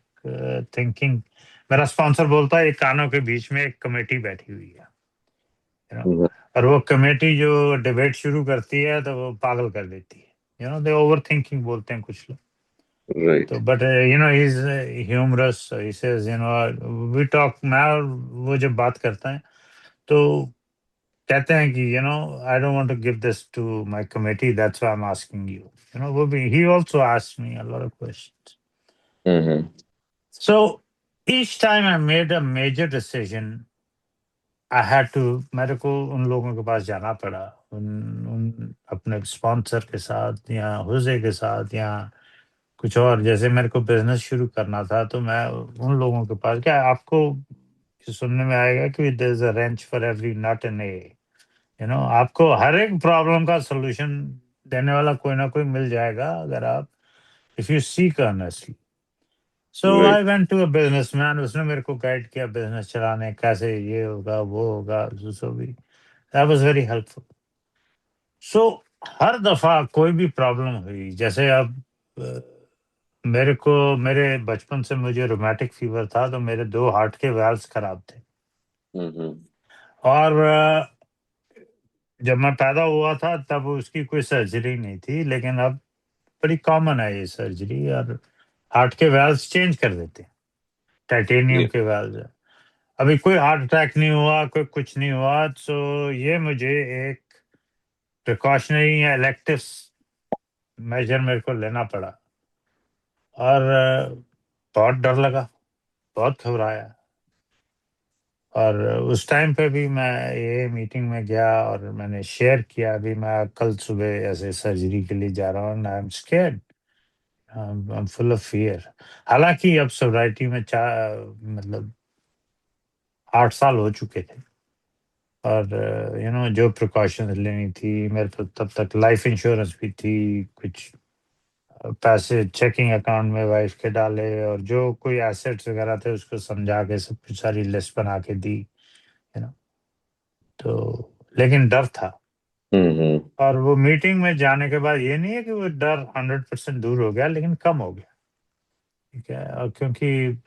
थिंकिंग। मेरा स्पॉन्सर बोलता है एक कानों के बीच में एक कमेटी बैठी हुई है, और वो कमेटी जो डिबेट शुरू करती है तो वो पागल कर देती है, दे ओवर थिंकिंग बोलते हैं कुछ लोग। राइट। तो but you know he is humorous, he says you know we talk. मैं और वो जब बात करते हैं तो कहते हैं कि you know I don't want to give this to my committee, that's why I am asking you. You know वो भी he also asked me a lot of questions. Hmm. So each time I made a major decision I had to, मेरे को उन लोगों के पास जाना पड़ा, उन अपने स्पॉन्सर के साथ या हुज़े के साथ या कुछ और। जैसे मेरे को बिजनेस शुरू करना था तो मैं उन लोगों के पास, क्या आपको सुनने में आएगा कि there is a wrench for every nut in a, you know आपको हर एक प्रॉब्लम का सॉल्यूशन देने वाला कोई ना कोई मिल जाएगा अगर आप, if you seek earnestly. So right. I went to a businessman, उसने मेरे को गाइड किया बिजनेस चलाने, कैसे ये होगा वो होगा, सो भी दैट वाज वेरी हेल्पफुल। सो हर दफा कोई भी प्रॉब्लम हुई, जैसे अब मेरे को, मेरे बचपन से मुझे रोमेटिक फीवर था, तो मेरे दो हार्ट के वाल्व्स खराब थे। हम्म। और जब मैं पैदा हुआ था तब उसकी कोई सर्जरी नहीं थी, लेकिन अब बड़ी कॉमन है ये सर्जरी, और हार्ट के वाल्व्स चेंज कर देते हैं, टाइटेनियम ये। के वाल्व्स। अभी कोई हार्ट अटैक नहीं हुआ, कोई कुछ नहीं हुआ, तो ये मुझे एक प्रिकॉशनरी या इलेक्टिव मेजर मेरे को लेना पड़ा। और बहुत डर लगा, बहुत घबराया। और उस टाइम पे भी मैं ये मीटिंग में गया और मैंने शेयर किया, अभी मैं कल सुबह ऐसे सर्जरी के लिए जा रहा हूँ, I am scared, I am full of fear. हालांकि अब सोसाइटी में मतलब 8 साल हो चुके थे, और यू नो जो प्रिकॉशंस लेनी थी मेरे पास, तब तक लाइफ इंश्योरेंस भी थी, कुछ पैसे चेकिंग अकाउंट में वाइफ के डाले, और जो कोई एसेट्स वगैरह थे उसको समझा के सब कुछ सारी लिस्ट बना के दी, यू नो। तो लेकिन डर था। हम्म। और वो मीटिंग में जाने के बाद ये नहीं है कि वो डर 100% दूर हो गया, लेकिन कम हो गया। ठीक है, और क्योंकि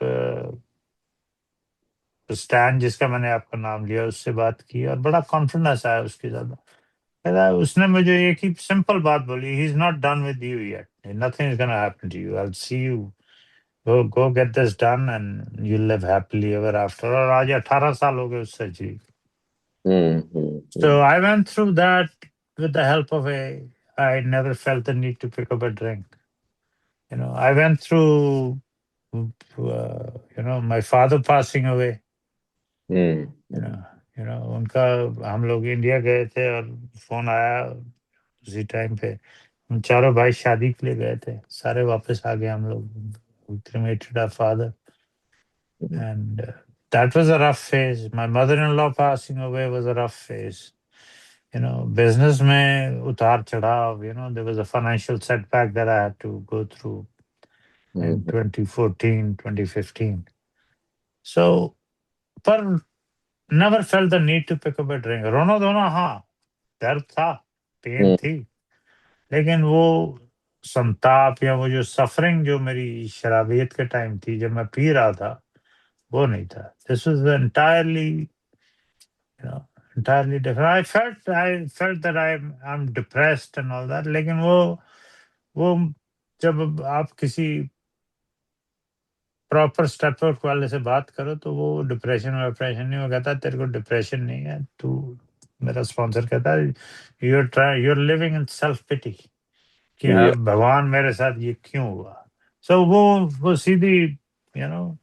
स्टैन जिसका मैंने आपका नाम लिया उससे बात की और बड़ा कॉन्फिडेंस आया उसके ज्यादा। कहता है, उसने मुझे एक ही सिंपल बात बोली, he is not done with you yet, nothing is gonna happen to you, I will see you, go get this done and you live happily ever after. और आज 18 साल हो गए उस surgery. So hmm. I went through that with the help of a, I never felt the need to pick up a drink. You know, I went through, my father passing away, you hmm. know, उनका, हम लोग इंडिया गए थे और फोन आया उसी टाइम पे। हम चारों भाई शादी के लिए गए थे, सारे वापस आ गए हम लोग, cremated our father, and that was a rough phase. My mother-in-law passing away was a rough phase. Business में उतार चढ़ाव, there was a financial setback that I had to go through in hmm. 2014, 2015. So, पर never felt the need to pick up a drink. रोना धोना हाँ, दर्द था, पेन हम्म। थी, लेकिन वो संताप या वो जो सफरिंग जो मेरी शराबियत के टाइम थी जब मैं पी रहा था, वो नहीं था। This was entirely, you know, entirely different. I felt that I'm depressed and all that, लेकिन वो जब आप किसी प्रॉपर स्टेप वाले से बात करो तो वो डिप्रेशन नहीं, वो कहता है तेरे को डिप्रेशन नहीं है, तू, मेरा स्पॉन्सर कहता है you are living in self pity, कि हाँ या। भगवान मेरे साथ ये क्यों हुआ। सो वो सीधी, यू नो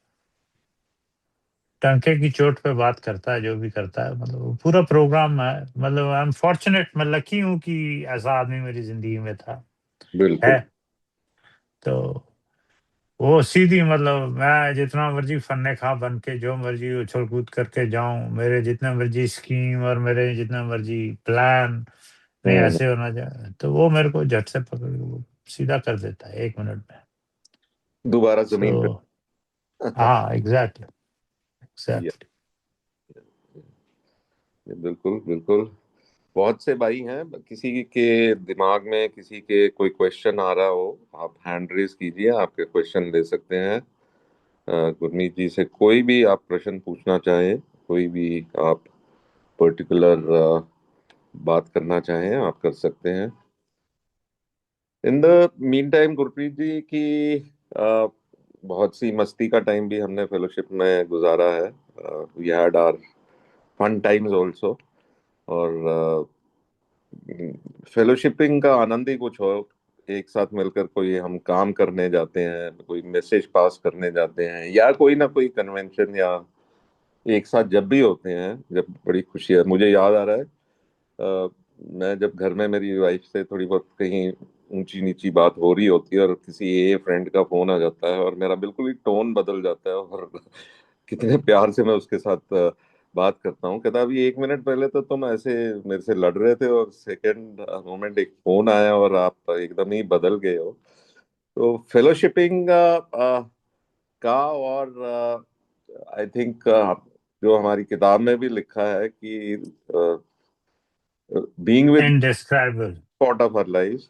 टंके की चोट पे बात करता है, जो भी करता है, मतलब वो पूरा प्रोग्राम है। मतलब आई एम फॉर्चुनेट, मैं लकी हूँ कि ऐसा आदमी मेरी जिंदगी में था, है। बिल्कुल। तो वो सीधी, मतलब मैं जितना मर्जी फन्ने खा बन के जो मर्जी उछल कूद करके जाऊं, मेरे जितना मर्जी स्कीम और मेरे जितना मर्जी प्लान, नहीं हम्म। ऐसे होना चाहिए, तो वो मेरे को झट से पकड़ के वो सीधा कर देता है 1 मिनट में। दोबारा सो जमीन पे। हाँ, एग्जैक्टली, या। एग्जैक्टली। बिल्कुल बिल्कुल। बहुत से भाई हैं, किसी के दिमाग में किसी के कोई क्वेश्चन आ रहा हो, आप हैंड रेज कीजिए, आपके क्वेश्चन ले सकते हैं। गुरमीत जी से कोई भी आप प्रश्न पूछना चाहें, कोई भी आप पर्टिकुलर बात करना चाहें, आप कर सकते हैं। In the meantime Gurpreet ji की अ, बहुत सी मस्ती का टाइम भी हमने फेलोशिप में गुजारा है। We had our fun times also. और फेलोशिपिंग का आनंद ही कुछ हो। एक साथ मिलकर कोई हम काम करने जाते हैं, कोई मैसेज पास करने जाते हैं, या कोई ना कोई कन्वेंशन, या एक साथ जब भी होते हैं, जब बड़ी खुशी है। मुझे याद आ रहा है, अ, मैं जब घर में मेरी वाइफ से थोड़ी बहुत कहीं ऊंची नीची बात हो रही होती है और किसी ए फ्रेंड का फोन आ जाता है और मेरा बिल्कुल ही टोन बदल जाता है, और कितने प्यार से मैं उसके साथ बात करता हूँ। कहता अभी 1 मिनट पहले तो तुम ऐसे मेरे से लड़ रहे थे, और सेकंड मोमेंट एक फोन आया और आप एकदम ही बदल गए हो। तो फेलोशिपिंग का, और आई थिंक जो हमारी किताब में भी लिखा है कि being with indescribable. Part of our life,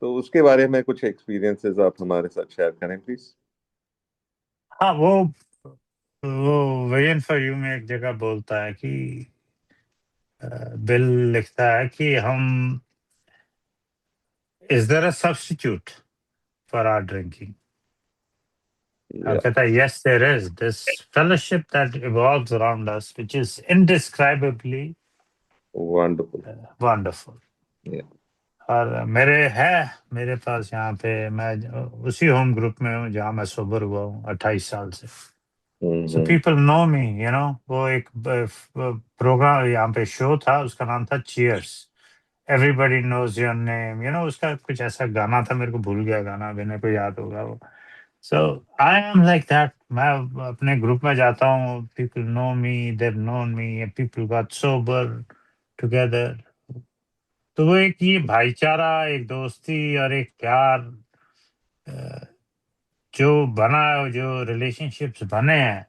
तो उसके बारे में कुछ एक्सपीरियंसेस आप हमारे साथ शेयर करें प्लीज। हाँ, वो विजन फॉर यू में एक जगह बोलता है कि बिल लिखता है कि हम is there a substitute for our drinking. Yeah, कहता है yes there is this fellowship that evolves around us which is indescribably wonderful. Wonderful. Yeah. और मेरे पास यहाँ पे मैं उसी होम ग्रुप में हूँ जहाँ मैं सोबर हुआ हूँ 28 साल से। सो हम्म। पीपल नो मी, वो एक प्रोग्राम यहाँ पे शो था, उसका नाम था Cheers, everybody knows your name. उसका कुछ ऐसा गाना था, मेरे को भूल गया गाना, मैंने को याद होगा वो। सो आई एम लाइक दैट। मैं अपने ग्रुप में जाता हूँ, पीपल नो मी, देव नोन मी, पीपल गॉट सोबर टुगेदर। तो वो एक ये भाईचारा, एक दोस्ती और एक प्यार अ, जो बना, जो रिलेशनशिप्स बने हैं,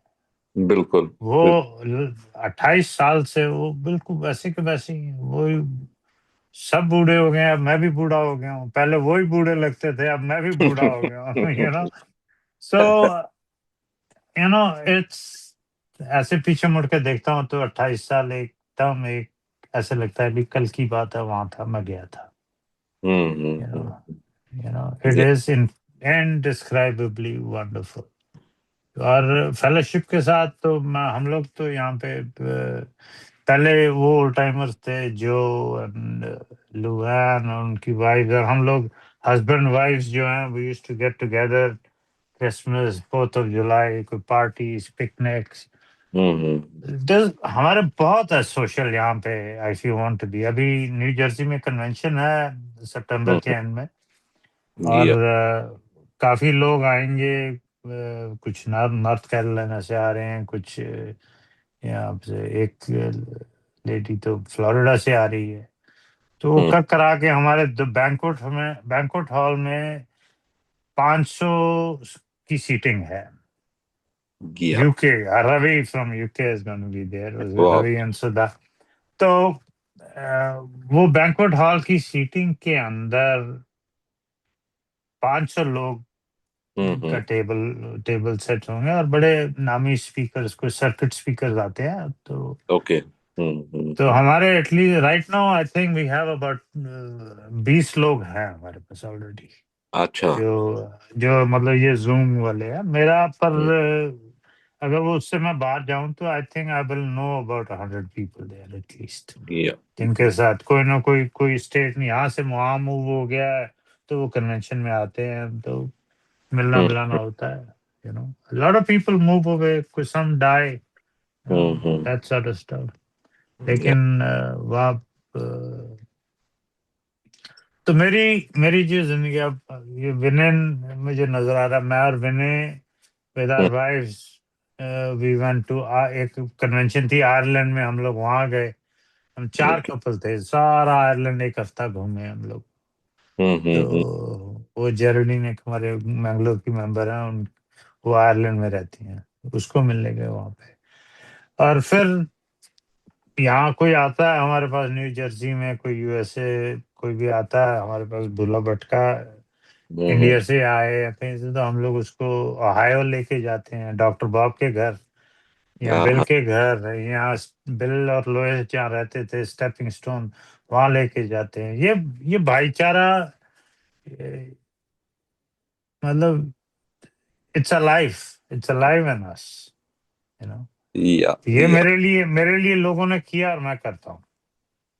बिल्कुल। वो बिल्कुल। 28 साल से वो बिल्कुल वैसे के वैसे ही हैं। वो सब बूढ़े हो गए हैं, अब मैं भी बूढ़ा हो गया हूँ। पहले वो ही बूढ़े लगते थे, अब मैं भी बूढ़ा हो गया हूँ। सो यू नो इट्स ऐसे पीछे मुड़ के देखता हूँ तो 28 साल एकदम एक ऐसे लगता है, अभी कल की बात है, वहां था, मैं गया था। You know it yeah. Is in indescribably wonderful. और फेलोशिप के साथ तो हम लोग तो यहाँ पे पहले वो ओल्ड टाइमर्स थे, जो एंड लुआन और उनकी वाइफ, और हम लोग हस्बैंड वाइफ्स जो हैं, we used to get together Christmas, 4th of July, कोई पार्टीज, पिकनिक्स। हमारे बहुत है सोशल यहाँ पे। If you want to be, अभी न्यू जर्सी में कन्वेंशन है सितंबर के एंड में, और या। काफी लोग आएंगे। कुछ नॉर्थ कैरोलिना से आ रहे हैं, कुछ यहाँ से एक लेडी तो फ्लोरिडा से आ रही है। तो वो कर करा के हमारे बैंकोट हॉल में 500 की सीटिंग है। Yeah. UK, Ravi from UK is going to be there, वाह। रवि एंड सुधा। तो वो बैंक्वेट हॉल की सीटिंग के अंदर 500 लोग का हम्म। टेबल टेबल सेट होंगे, और बड़े नामी स्पीकर्स, कुछ सर्किट स्पीकर्स आते हैं। ओके। तो हमारे at least right now I think we have about 20 लोग हैं हमारे पास ऑलरेडी, अच्छा। जो जो मतलब ये जूम वाले हैं मेरा पर। हम्म। अगर वो उससे मैं बाहर जाऊं तो I think I will know about 100 people there at least, yeah. जिनके साथ कोई ना कोई स्टेट में यहाँ से वहाँ मूव हो गया है, तो वो कन्वेंशन में आते हैं, तो मिलना मिलाना हम्म। होता है। Lot of people move away, कुछ some die, hmm. That sort of stuff. Yeah. लेकिन वहाँ तो मेरी जो जिंदगी, अब ये विनय मुझे नजर आ रहा है, मैं और Vinay with our wifes we went to, एक कन्वेंशन थी आयरलैंड में, हम लोग वहाँ गए। हम 4 ओके। कपल थे, सारा आयरलैंड एक हफ्ता घूमे हम लोग। तो हम्म। वो जेरडीन एक हमारे मैंगलोर की मेंबर है, उन वो आयरलैंड में रहती हैं, उसको मिलने गए वहाँ पे। और फिर यहाँ कोई आता है हमारे पास, न्यू जर्सी में कोई यूएसए कोई भी आता है हमारे पास, दूल्हा भटका इंडिया से आए या कहीं से, तो हम लोग उसको ओहायो लेके जाते हैं, डॉक्टर बॉब के घर या बिल हाँ। के घर, यहाँ बिल और लोए जहाँ रहते थे, स्टेपिंग स्टोन, वहाँ लेके जाते हैं। ये भाईचारा मतलब it's alive in us, you know. या ये या मेरे लिए लोगों ने किया और मैं करता हूँ।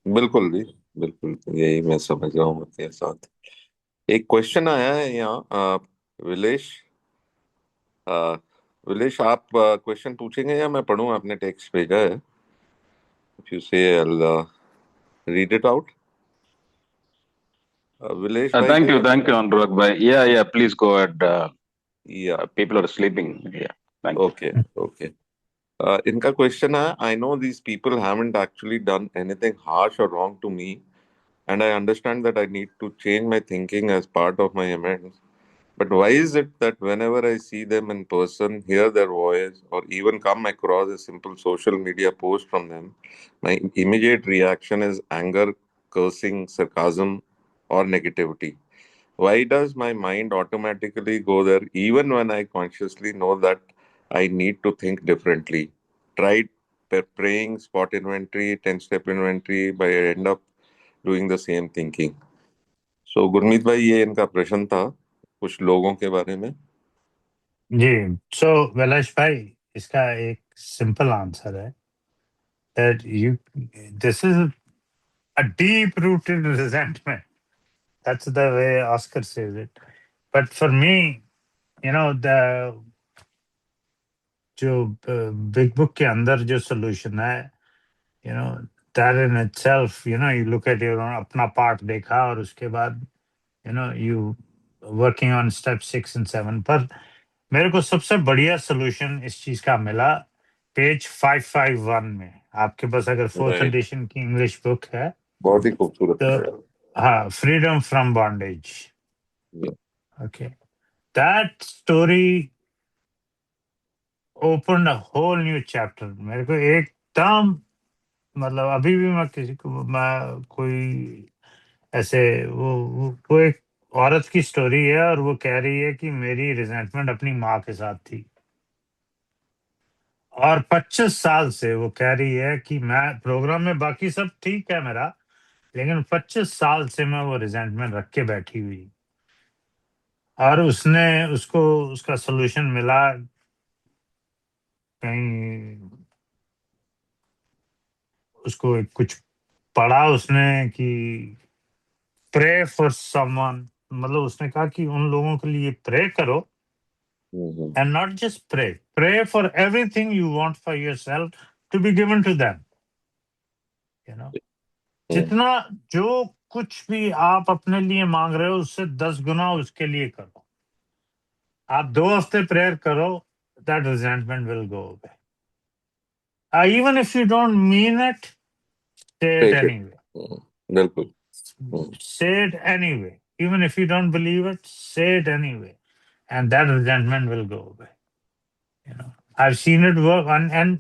बिल्कुल जी, बिल्कुल यही मैं समझ रहा हूँ आपके साथ। एक क्वेश्चन आया है यहाँ, विलेश। अ, विलेश, आप क्वेश्चन पूछेंगे या मैं पढ़ूँ? आपने टेक्स्ट भेजा है। इफ यू से I read it out. Vilesh भाई क्या? Thank you, Anurag bhai. Yeah, please go ahead. या People are sleeping. Yeah, thank you. Okay okay. इनका क्वेश्चन है, I know these people haven't actually done anything harsh और wrong to me, and I understand that I need to change my thinking as part of my amends. But why is it that whenever I see them in person, hear their voice, or even come across a simple social media post from them, my immediate reaction is anger, cursing, sarcasm, or negativity? Why does my mind automatically go there even when I consciously know that I need to think differently? Tried praying, spot inventory, 10-step inventory, but I end up doing the same thinking. सो गुरमीत भाई, ये इनका प्रश्न था कुछ लोगों के बारे में। जी। सो वैलाश भाई, इसका एक सिंपल आंसर है that you this is a deep rooted resentment. That's the way Oscar says it. But for me, the जो बिग बुक के अंदर जो सॉल्यूशन है, you know that in itself, you look at your अपना पार्ट देखा और उसके बाद you working on step 6 and 7 पर मेरे को सबसे बढ़िया सॉल्यूशन इस चीज का मिला पेज 551 में। आपके पास अगर फोर्थ राइट। एडिशन की इंग्लिश बुक है बहुत ही खूबसूरत तो, था यार। हाँ, freedom from bondage. Yeah, okay, that story open a whole new chapter मेरे को एकदम। मतलब अभी भी मैं किसी को, मैं कोई ऐसे वो एक औरत की स्टोरी है और वो कह रही है कि मेरी रिजेंटमेंट अपनी माँ के साथ थी और 25 साल से वो कह रही है कि मैं प्रोग्राम में बाकी सब ठीक है मेरा, लेकिन 25 साल से मैं वो रिजेंटमेंट रख के बैठी हुई। और उसने उसको उसका सोल्यूशन मिला कहीं, उसको कुछ पढ़ा उसने कि प्रे फॉर समवन, मतलब उसने कहा कि उन लोगों के लिए प्रे करो, हम्म, and not just pray. Pray for everything you want for yourself to be given to them. You know, हम्म, जितना जो कुछ भी आप अपने लिए मांग रहे हो उससे 10 गुना उसके लिए करो। आप 2 हफ्ते प्रेयर करो, that resentment will go away. Even if you don't mean it, say it fake it. anyway. बिल्कुल। हम्म, Say it anyway. Even if you don't believe it, say it anyway, and that resentment will go away. I've seen it work, and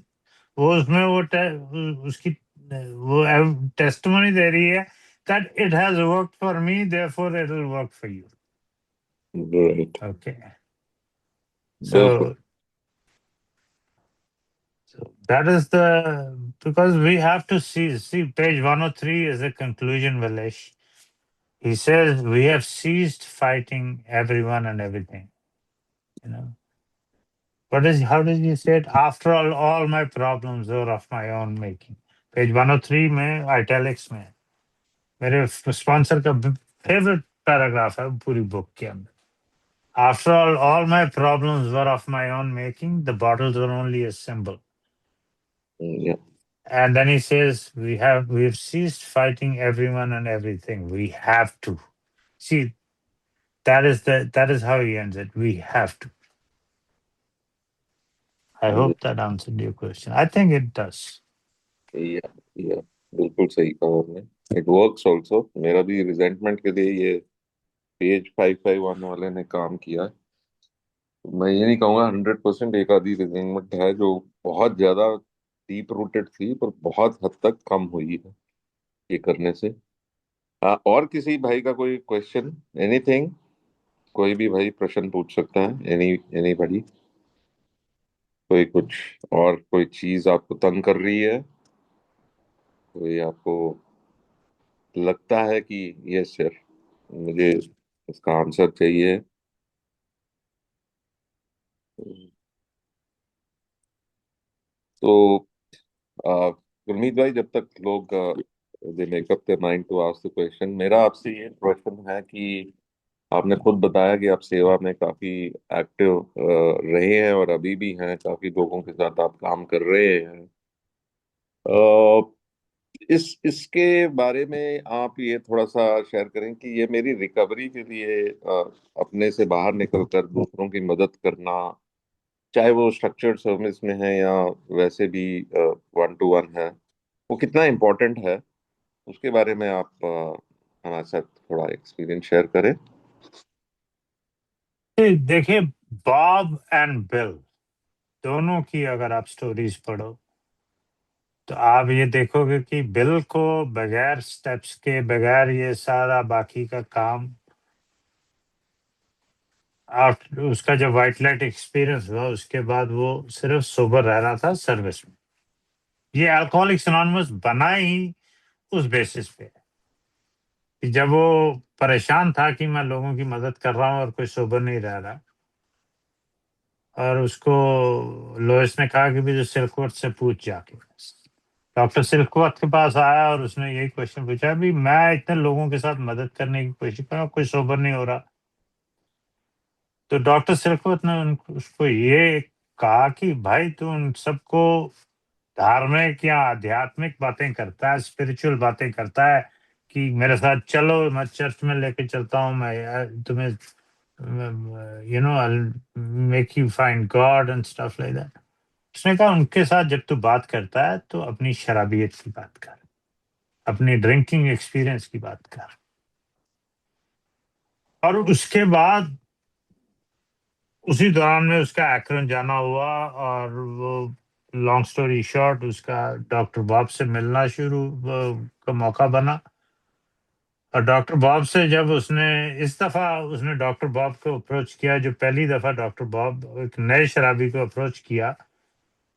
वो उसमें उसकी वो टेस्टिमनी दे रही है that it has worked for me, therefore it will work for you. Right. Okay, बिल्कुल। so that is the, because we have to see page 103 is the conclusion, Valesh. He says we have ceased fighting everyone and everything. You know, how does he say it? After all my problems are of my own making. Page 103 में italics में मेरे स्पॉन्सर का फेवरेट पैराग्राफ है पूरी बुक के अंदर। After all my problems were of my own making, the bottles were only a symbol. या And then he says, we've ceased fighting everyone and everything. We have to. See, that is how he ends it. We have to. I hope that answered your question. I think it does. या या बिल्कुल सही कहा आपने। It works also. मेरा भी रिजेंटमेंट के लिए ये पेज 551 वाले ने काम किया है। मैं ये नहीं कहूंगा 100%, एक आधी रिजेंटमेंट है जो बहुत ज्यादा डीप रूटेड थी, पर बहुत हद तक कम हुई है ये करने से। और किसी भाई का कोई क्वेश्चन, एनीथिंग? कोई भी भाई प्रश्न पूछ सकता है, एनी भाई। कोई कुछ और कोई चीज आपको तंग कर रही है, कोई आपको लगता है कि यस सर, मुझे इसका आंसर चाहिए। तो गुरमीत भाई, जब तक लोग they make up their mind to ask the question, मेरा आपसे ये क्वेश्चन है कि आपने खुद बताया कि आप सेवा में काफी एक्टिव रहे हैं और अभी भी हैं, काफी लोगों के साथ आप काम कर रहे हैं। इसके बारे में आप ये थोड़ा सा शेयर करें कि ये मेरी रिकवरी के लिए अपने से बाहर निकलकर दूसरों की मदद करना, चाहे वो स्ट्रक्चर्ड सर्विस में है या वैसे भी वन टू वन है, वो कितना इम्पोर्टेंट है, उसके बारे में आप हमारे साथ थोड़ा एक्सपीरियंस शेयर करें। देखिए, बॉब एंड बिल दोनों की अगर आप स्टोरीज पढ़ो तो आप ये देखोगे कि बिल को बगैर स्टेप्स के, बगैर ये सारा बाकी का काम, आप उसका जब व्हाइट लाइट एक्सपीरियंस हुआ उसके बाद वो सिर्फ सोबर रह रहा था सर्विस में। ये अल्कोहलिक्स अनोनिमस बना ही उस बेसिस पे है कि जब वो परेशान था कि मैं लोगों की मदद कर रहा हूँ और कोई सोबर नहीं रह रहा, और उसको लोइस ने कहा कि भी जो सिल्कवर्थ से पूछ जाके। डॉक्टर सिल्कवर्थ के पास आया और उसने यही क्वेश्चन पूछा भी मैं इतने लोगों के साथ मदद करने की कोशिश कर रहा हूँ, कोई सोबर नहीं हो रहा। तो डॉक्टर सिल्कवर्थ ने उसको ये कहा कि भाई तू उन सबको धार्मिक या आध्यात्मिक बातें करता है, स्पिरिचुअल बातें करता है कि मेरे साथ चलो, मैं चर्च में लेके चलता हूँ, मैं तुम्हें make you find God and stuff like that. उसने कहा उनके साथ जब तू बात करता है तो अपनी शराबियत की बात कर, अपनी ड्रिंकिंग एक्सपीरियंस की बात कर। और उसके बाद उसी दौरान में उसका एक्रोन जाना हुआ और वो लॉन्ग स्टोरी शॉर्ट उसका डॉक्टर बॉब से मिलना शुरू का मौका बना। और डॉक्टर बॉब से जब उसने इस दफा उसने डॉक्टर बॉब को अप्रोच किया, जो पहली दफा डॉक्टर बॉब एक नए शराबी को अप्रोच किया,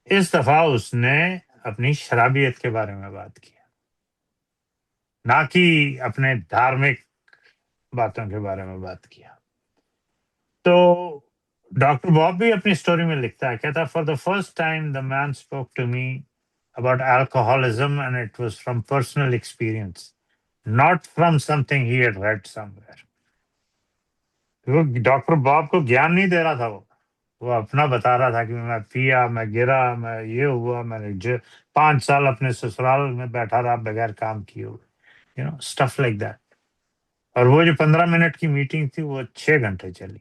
इस दफा उसने अपनी शराबियत के बारे में बात की, ना कि अपने धार्मिक बातों के बारे में बात किया। तो डॉक्टर बॉब भी अपनी स्टोरी में लिखता है, कहता for the first time the man spoke to me about alcoholism and it was from personal experience, not from something he had read somewhere. वो डॉक्टर बॉब को ज्ञान नहीं दे रहा था, वो अपना बता रहा था कि मैं पिया, मैं गिरा, मैं ये हुआ, मैंने 5 साल अपने ससुराल में बैठा रहा बगैर काम किए हुए, स्टफ लाइक दैट। और वो जो 15 मिनट की मीटिंग थी वो 6 घंटे चली।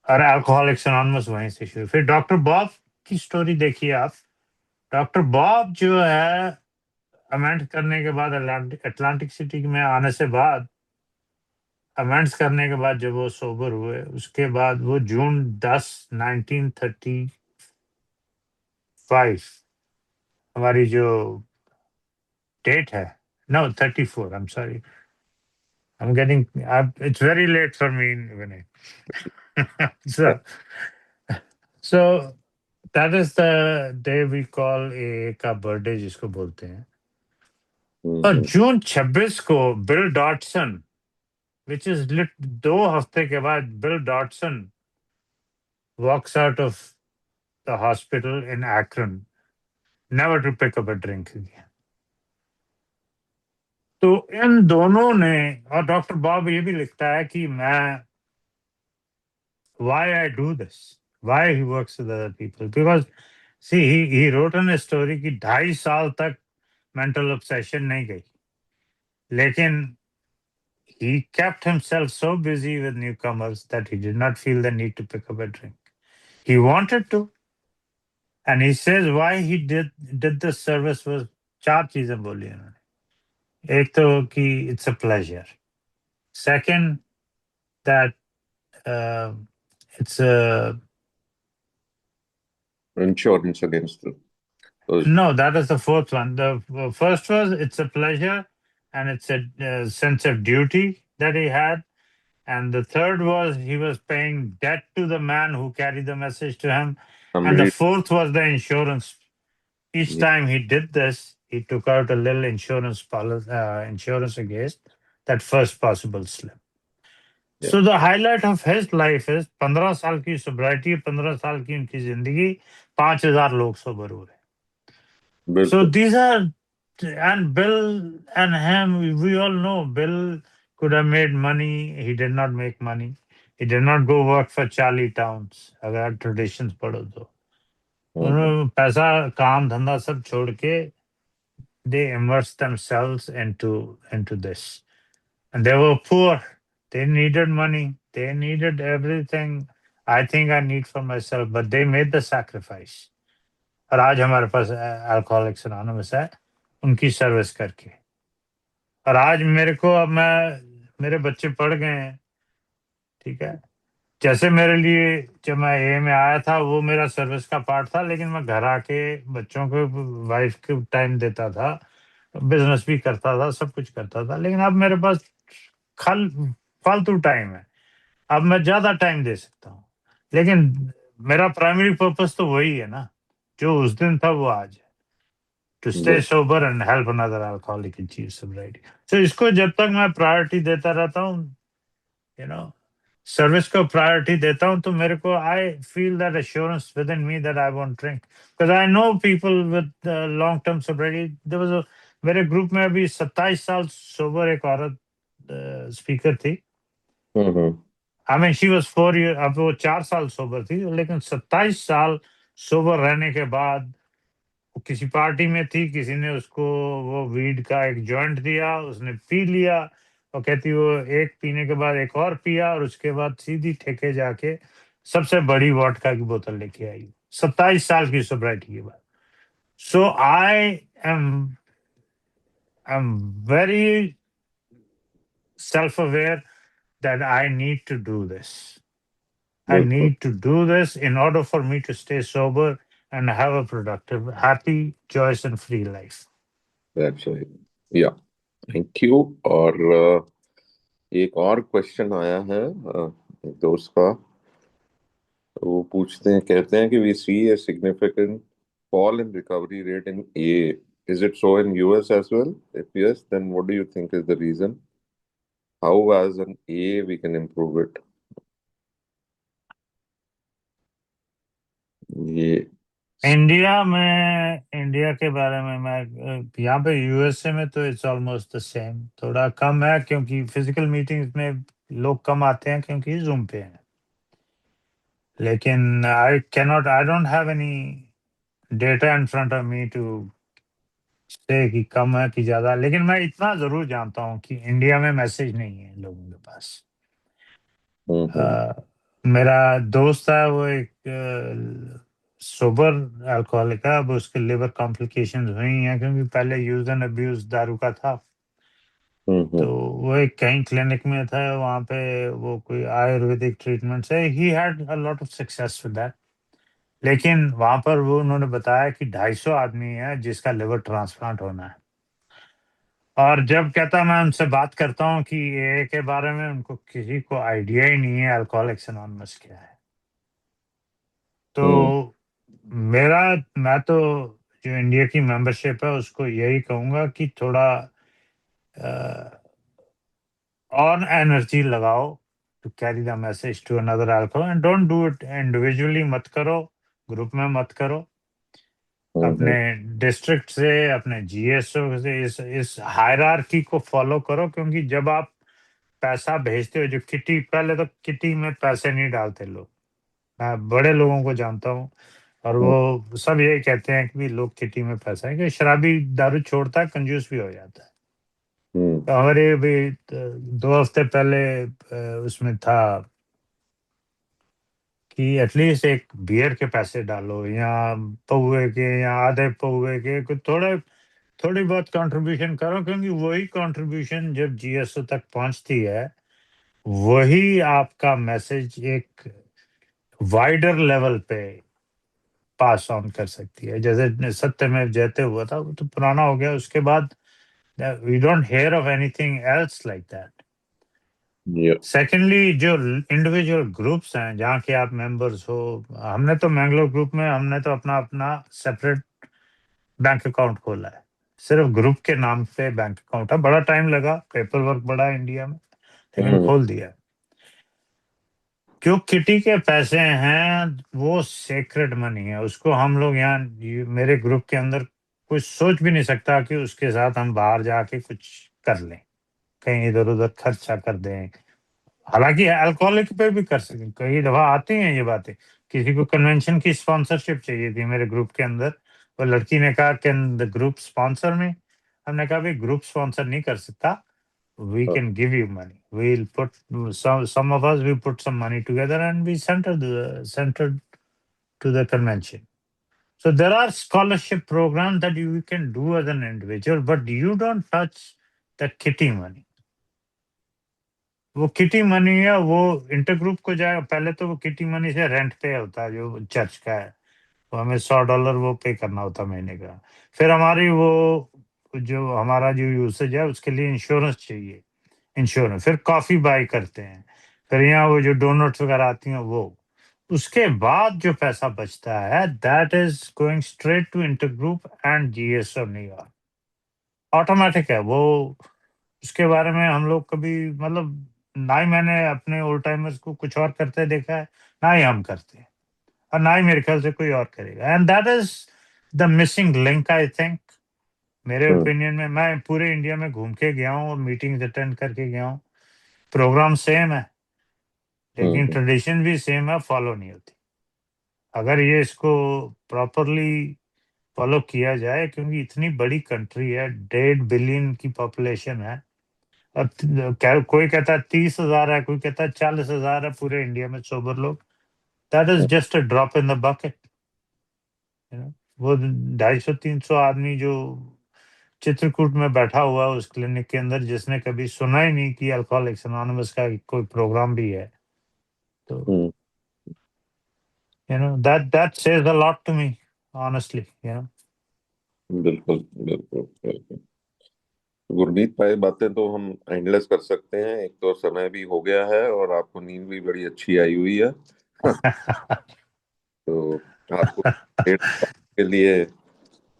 और अल्कोहलिक्स अनोनिमस वहीं से शुरू। फिर डॉक्टर बॉब की स्टोरी देखिए आप। डॉक्टर बॉब जो है अमेंड करने के बाद, अटलांटिक सिटी में आने से बाद, अमेंड्स करने के बाद जब वो सोबर हुए, उसके बाद वो जून 10 1935 हमारी जो डेट है, no 34, I am sorry, I am getting, it's very late for me in evening. So that is the day we call A का बर्थडे जिसको बोलते हैं। और जून 26 को बिल डॉटसन, विच इज लिट 2 हफ्ते के बाद, Bill Dotson walks out of the hospital in Akron, never to pick up a drink again. तो इन दोनों ने, और डॉक्टर बॉब ये भी लिखता है कि मैं, why I do this, why he works with other people, because see he wrote in a story कि 2.5 साल तक मेंटल ऑब्सेशन नहीं गई, लेकिन he kept himself so busy with newcomers that he did not feel the need to pick up a drink. He wanted to, and he says why he did this service was 4 चीजें बोली उन्होंने। एक तो कि it's a pleasure, second that it's a, insurance against. no, that is the fourth one. The first was it's a pleasure and it's a sense of duty that he had. And the third was he was paying debt to the man who carried the message to him. And the fourth was the insurance. Each time he did this, he took out a little insurance policy, insurance against that first possible slip. So the highlight of his life is 15 साल की सोब्राइटी, 15 साल की उनकी जिंदगी, 5,000 लोग सोबर हो रहे। So बिल्कुल। these are, and Bill and him, we all know Bill could have made money. He did not make money. He did not go work for Charlie Towns. अगर आप traditions पढ़ो तो उन्होंने पैसा काम धंधा सब छोड़ के they immersed themselves into this, and they were poor. They needed money. They needed everything. I think I need for myself, but they made the sacrifice. और आज हमारे पास अल्कोहलिक्स एनोनिमस है उनकी सर्विस करके। और आज मेरे को, अब मेरे बच्चे पढ़ गए हैं, ठीक है। जैसे मेरे लिए जब मैं ए में आया था वो मेरा सर्विस का पार्ट था, लेकिन मैं घर आके बच्चों को, वाइफ को टाइम देता था, बिजनेस भी करता था, सब कुछ करता था। लेकिन अब मेरे पास खल फालतू टाइम है, अब मैं ज्यादा टाइम दे सकता हूँ, लेकिन मेरा प्राइमरी पर्पस तो वही है ना, जो उस दिन था वो आज है, to stay sober and help another alcoholic achieve sobriety. So इसको जब तक मैं प्रायोरिटी देता रहता हूँ, you know, सर्विस को प्रायोरिटी देता हूँ, तो मेरे को I feel that assurance with in me that I won't drink, because I know people with long term sobriety. There was मेरे ग्रुप में अभी 27 साल सोबर एक औरत स्पीकर थी। I mean she was 4 year, अब वो 4 साल सोबर थी, लेकिन 27 साल सोबर रहने के बाद वो किसी पार्टी में थी, किसी ने उसको वो वीड का एक जॉइंट दिया, उसने पी लिया, और कहती वो एक पीने के बाद एक और पिया, और उसके बाद सीधी ठेके जाके सबसे बड़ी वोडका की बोतल लेके आई 27 साल की सोब्राइटी के बाद। So I am very self aware that I need to do this. I need to do this in order for me to stay sober and have a productive, happy, joyous, and free life. That's right. Yeah. Thank you. और एक और क्वेश्चन आया है एक दोस्त का, वो पूछते हैं, कहते हैं कि we see a significant fall in recovery rate in AA. Is it so in US as well? If yes, then what do you think is the reason? How as an AA we can improve it? ये इंडिया के बारे में मैं यहाँ पे यूएसए में तो इट्स ऑलमोस्ट द सेम, थोड़ा कम है क्योंकि फिजिकल मीटिंग्स में लोग कम आते हैं क्योंकि जूम पे हैं। लेकिन I don't have any data in front of me to say कि कम है कि ज्यादा, लेकिन मैं इतना जरूर जानता हूँ कि इंडिया में मैसेज नहीं है लोगों के पास। मेरा दोस्त है, वो एक सोबर अल्कोहलिक है, अब उसके लिवर कॉम्प्लिकेशंस हुई हैं क्योंकि पहले यूज एंड अब्यूज दारू का था। तो वो एक कहीं क्लिनिक में था, वहाँ पे वो कोई आयुर्वेदिक ट्रीटमेंट से he had a lot of success with that. लेकिन वहाँ पर वो उन्होंने बताया कि 250 आदमी है जिसका लिवर ट्रांसप्लांट होना है, और जब कहता मैं उनसे बात करता हूँ कि ये के बारे में, उनको किसी को आइडिया ही नहीं है अल्कोहलिक्स एनोनिमस क्या है। तो मैं तो जो इंडिया की मेंबरशिप है उसको यही कहूंगा कि थोड़ा और एनर्जी लगाओ to carry the message to another alcohol, and don't do it individually, मत करो, ग्रुप में मत करो, अपने डिस्ट्रिक्ट से, अपने जीएसओ से इस हायरार्की को फॉलो करो। क्योंकि जब आप पैसा भेजते हो, जो किटी, पहले तो किटी में पैसे नहीं डालते लोग, मैं बड़े लोगों को जानता हूँ, और वो सब यही कहते हैं कि लोग किटी में पैसा है कि शराबी दारू छोड़ता है, कंजूस भी हो जाता है। तो हमारे भी 2 हफ्ते पहले उसमें था कि एटलीस्ट एक बियर के पैसे डालो, या पौवे के, या आधे पौवे के, कुछ थोड़ी बहुत कंट्रीब्यूशन करो, क्योंकि वही कंट्रीब्यूशन जब जीएसओ तक पहुंचती है, वही आपका मैसेज एक वाइडर लेवल पे पास ऑन कर सकती है। जैसे सत्यमेव जयते हुआ था, वो तो पुराना हो गया, उसके बाद we don't hear of anything else like that. Secondly, जो इंडिविजुअल ग्रुप्स हैं जहाँ के आप मेंबर्स हो, हमने तो मैंगलोर ग्रुप में हमने तो अपना अपना सेपरेट बैंक अकाउंट खोला है, सिर्फ ग्रुप के नाम पे बैंक अकाउंट है। बड़ा टाइम लगा, पेपर वर्क बड़ा है इंडिया में, लेकिन खोल दिया। जो किटी के पैसे हैं वो सेक्रेड मनी है, उसको हम लोग यहाँ मेरे ग्रुप के अंदर कोई सोच भी नहीं सकता कि उसके साथ हम बाहर जाके कुछ कर लें, कहीं इधर उधर खर्चा कर दें। हालांकि अल्कोहलिक पे भी कर सकते, कई दफा आती हैं ये बातें। किसी को कन्वेंशन की स्पॉन्सरशिप चाहिए थी मेरे ग्रुप के अंदर, वो लड़की ने कहा कैन द ग्रुप स्पॉन्सर में। हमने कहा भाई ग्रुप स्पॉन्सर नहीं कर सकता, we हाँ, can give you money, we'll put some of us, we put some money together and we centered to the convention. So there are scholarship programs that you can do as an individual, but you don't touch the kitty money. वो किटी मनी है, वो इंटर ग्रुप को जाएगा। पहले तो वो किटी मनी से रेंट पे होता है जो चर्च का है, तो हमें $100 वो पे करना होता है महीने का। फिर हमारी वो जो हमारा जो यूसेज है उसके लिए इंश्योरेंस चाहिए, इंश्योरेंस। फिर कॉफी बाय करते हैं, फिर यहाँ वो जो डोनट्स वगैरह आती हैं वो। उसके बाद जो पैसा बचता है that is going straight to inter group and GSO New York, automatic है वो। उसके बारे में हम लोग कभी मतलब ना ही मैंने अपने ओल्ड टाइमर्स को कुछ और करते देखा है, ना ही हम करते हैं, और ना ही मेरे ख्याल से कोई और करेगा। And that is the missing link I think, मेरे हम्म, ओपिनियन में। मैं पूरे इंडिया में घूम के गया हूँ और मीटिंग्स अटेंड करके गया हूँ, प्रोग्राम सेम है लेकिन हम्म, ट्रेडिशन भी सेम है, फॉलो नहीं होती। अगर ये इसको प्रॉपरली फॉलो किया जाए, क्योंकि इतनी बड़ी कंट्री है, 1.5 बिलियन की पॉपुलेशन है, और कोई कहता है 30,000 है, कोई कहता है 40,000 है पूरे इंडिया में सोबर लोग। That is just a drop in the bucket. वो 250-300 आदमी जो चित्रकूट में बैठा हुआ है उस क्लिनिक के अंदर, जिसने कभी सुना ही नहीं कि अल्कोहलिक्स एनोनिमस का कोई प्रोग्राम भी है, तो हम्म, that says a lot to me, honestly. बिल्कुल बिल्कुल बिल्कुल। गुरमीत भाई, बातें तो हम एंडलेस कर सकते हैं। एक तो समय भी हो गया है और आपको नींद भी बड़ी अच्छी आई हुई है। तो आपको देर के लिए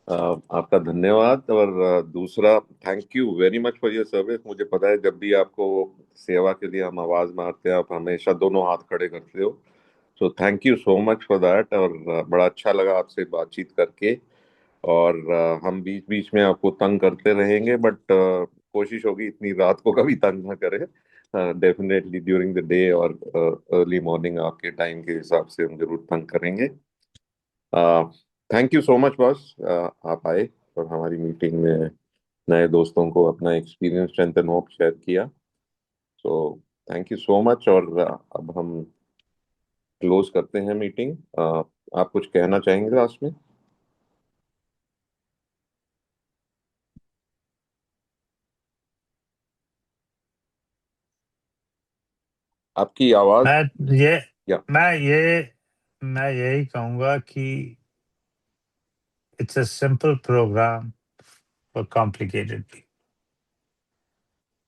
आपका धन्यवाद। और दूसरा, thank you very much for your service. मुझे पता है जब भी आपको सेवा के लिए हम आवाज मारते हैं आप हमेशा दोनों हाथ खड़े करते हो। सो thank you so much for that. और बड़ा अच्छा लगा आपसे बातचीत करके। और हम बीच बीच में आपको तंग करते रहेंगे, बट कोशिश होगी इतनी रात को कभी तंग ना करें। डेफिनेटली ड्यूरिंग द डे और अर्ली मॉर्निंग आपके टाइम के हिसाब से हम जरूर तंग करेंगे। Thank you so much boss, आप आए और हमारी मीटिंग में नए दोस्तों को अपना experience, strength and hope share किया। So thank you so much. और अब हम क्लोज करते हैं मीटिंग। आप कुछ कहना चाहेंगे लास्ट में? आपकी आवाज। मैं ये या मैं ये मैं यही कहूंगा कि it's a simple programme for complicated people.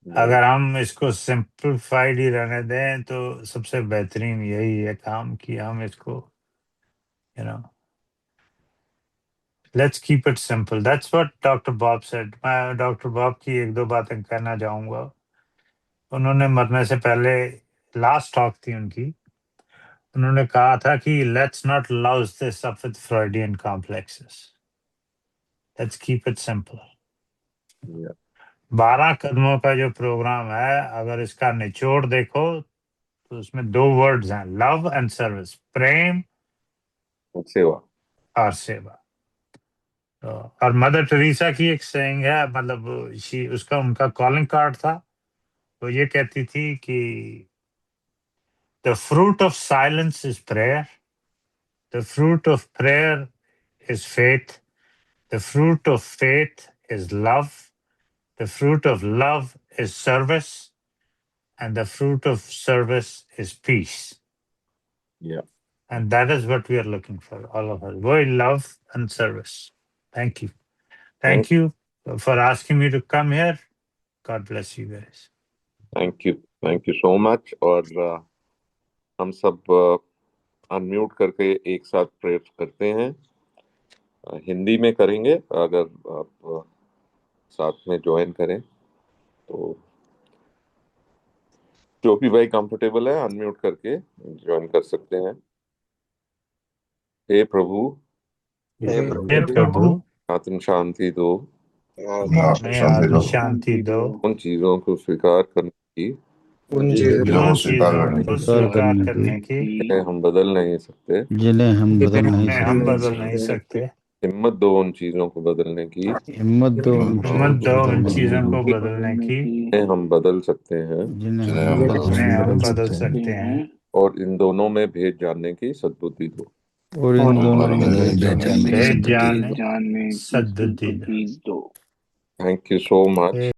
Right. अगर हम इसको सिंपलीफाइड ही रहने दें तो सबसे बेहतरीन यही है काम कि हम इसको you know let's keep it simple. That's what doctor Bob said. मैं डॉक्टर बॉब की एक दो बातें कहना चाहूंगा। उन्होंने मरने से पहले, लास्ट टॉक थी उनकी, उन्होंने कहा था कि let's not louse this up with Freudian complexes, let's keep it simple. 12 कदमों का जो प्रोग्राम है, अगर इसका निचोड़ देखो तो उसमें दो वर्ड्स हैं, लव एंड सर्विस, प्रेम सेवा। और सेवा। तो और मदर टेरेसा की एक सेइंग है, मतलब उसका उनका कॉलिंग कार्ड था। वो ये कहती थी कि the fruit of silence is prayer, the fruit of prayer is faith, the fruit of faith is love, the fruit of love is service, and the fruit of service is peace. या And that is what we are looking for, all of us. Boy, love and service. Thank you. Thank Thank you for asking me to come here. God bless you guys. Thank you so much. और हम सब अनम्यूट करके एक साथ प्रेयर करते हैं। हिंदी में करेंगे, अगर आप साथ में ज्वाइन करें तो। जो भी भाई कंफर्टेबल है अनम्यूट करके ज्वाइन कर सकते हैं। हे प्रभु, हे प्रभु, आत्म शांति दो, हमें आत्म शांति दो, उन चीजों को स्वीकार करने की उन चीजों उन को चीजों को स्वीकार करने की जिन्हें हम बदल नहीं सकते। जिन्हें हम बदल नहीं जिन्हें हम सकते। बदल नहीं सकते। हिम्मत दो उन चीजों को बदलने की हिम्मत दो उन हिम्मत दो उन बदलने चीजों की को बदलने की जिन्हें हम बदल सकते हैं, जिन्हें हम बदल सकते हैं। और इन दोनों में भेद जानने की सद्बुद्धि दो। और इन दोनों में भेद भेद जानने जानने सद्बुद्धि दो। Thank you so much.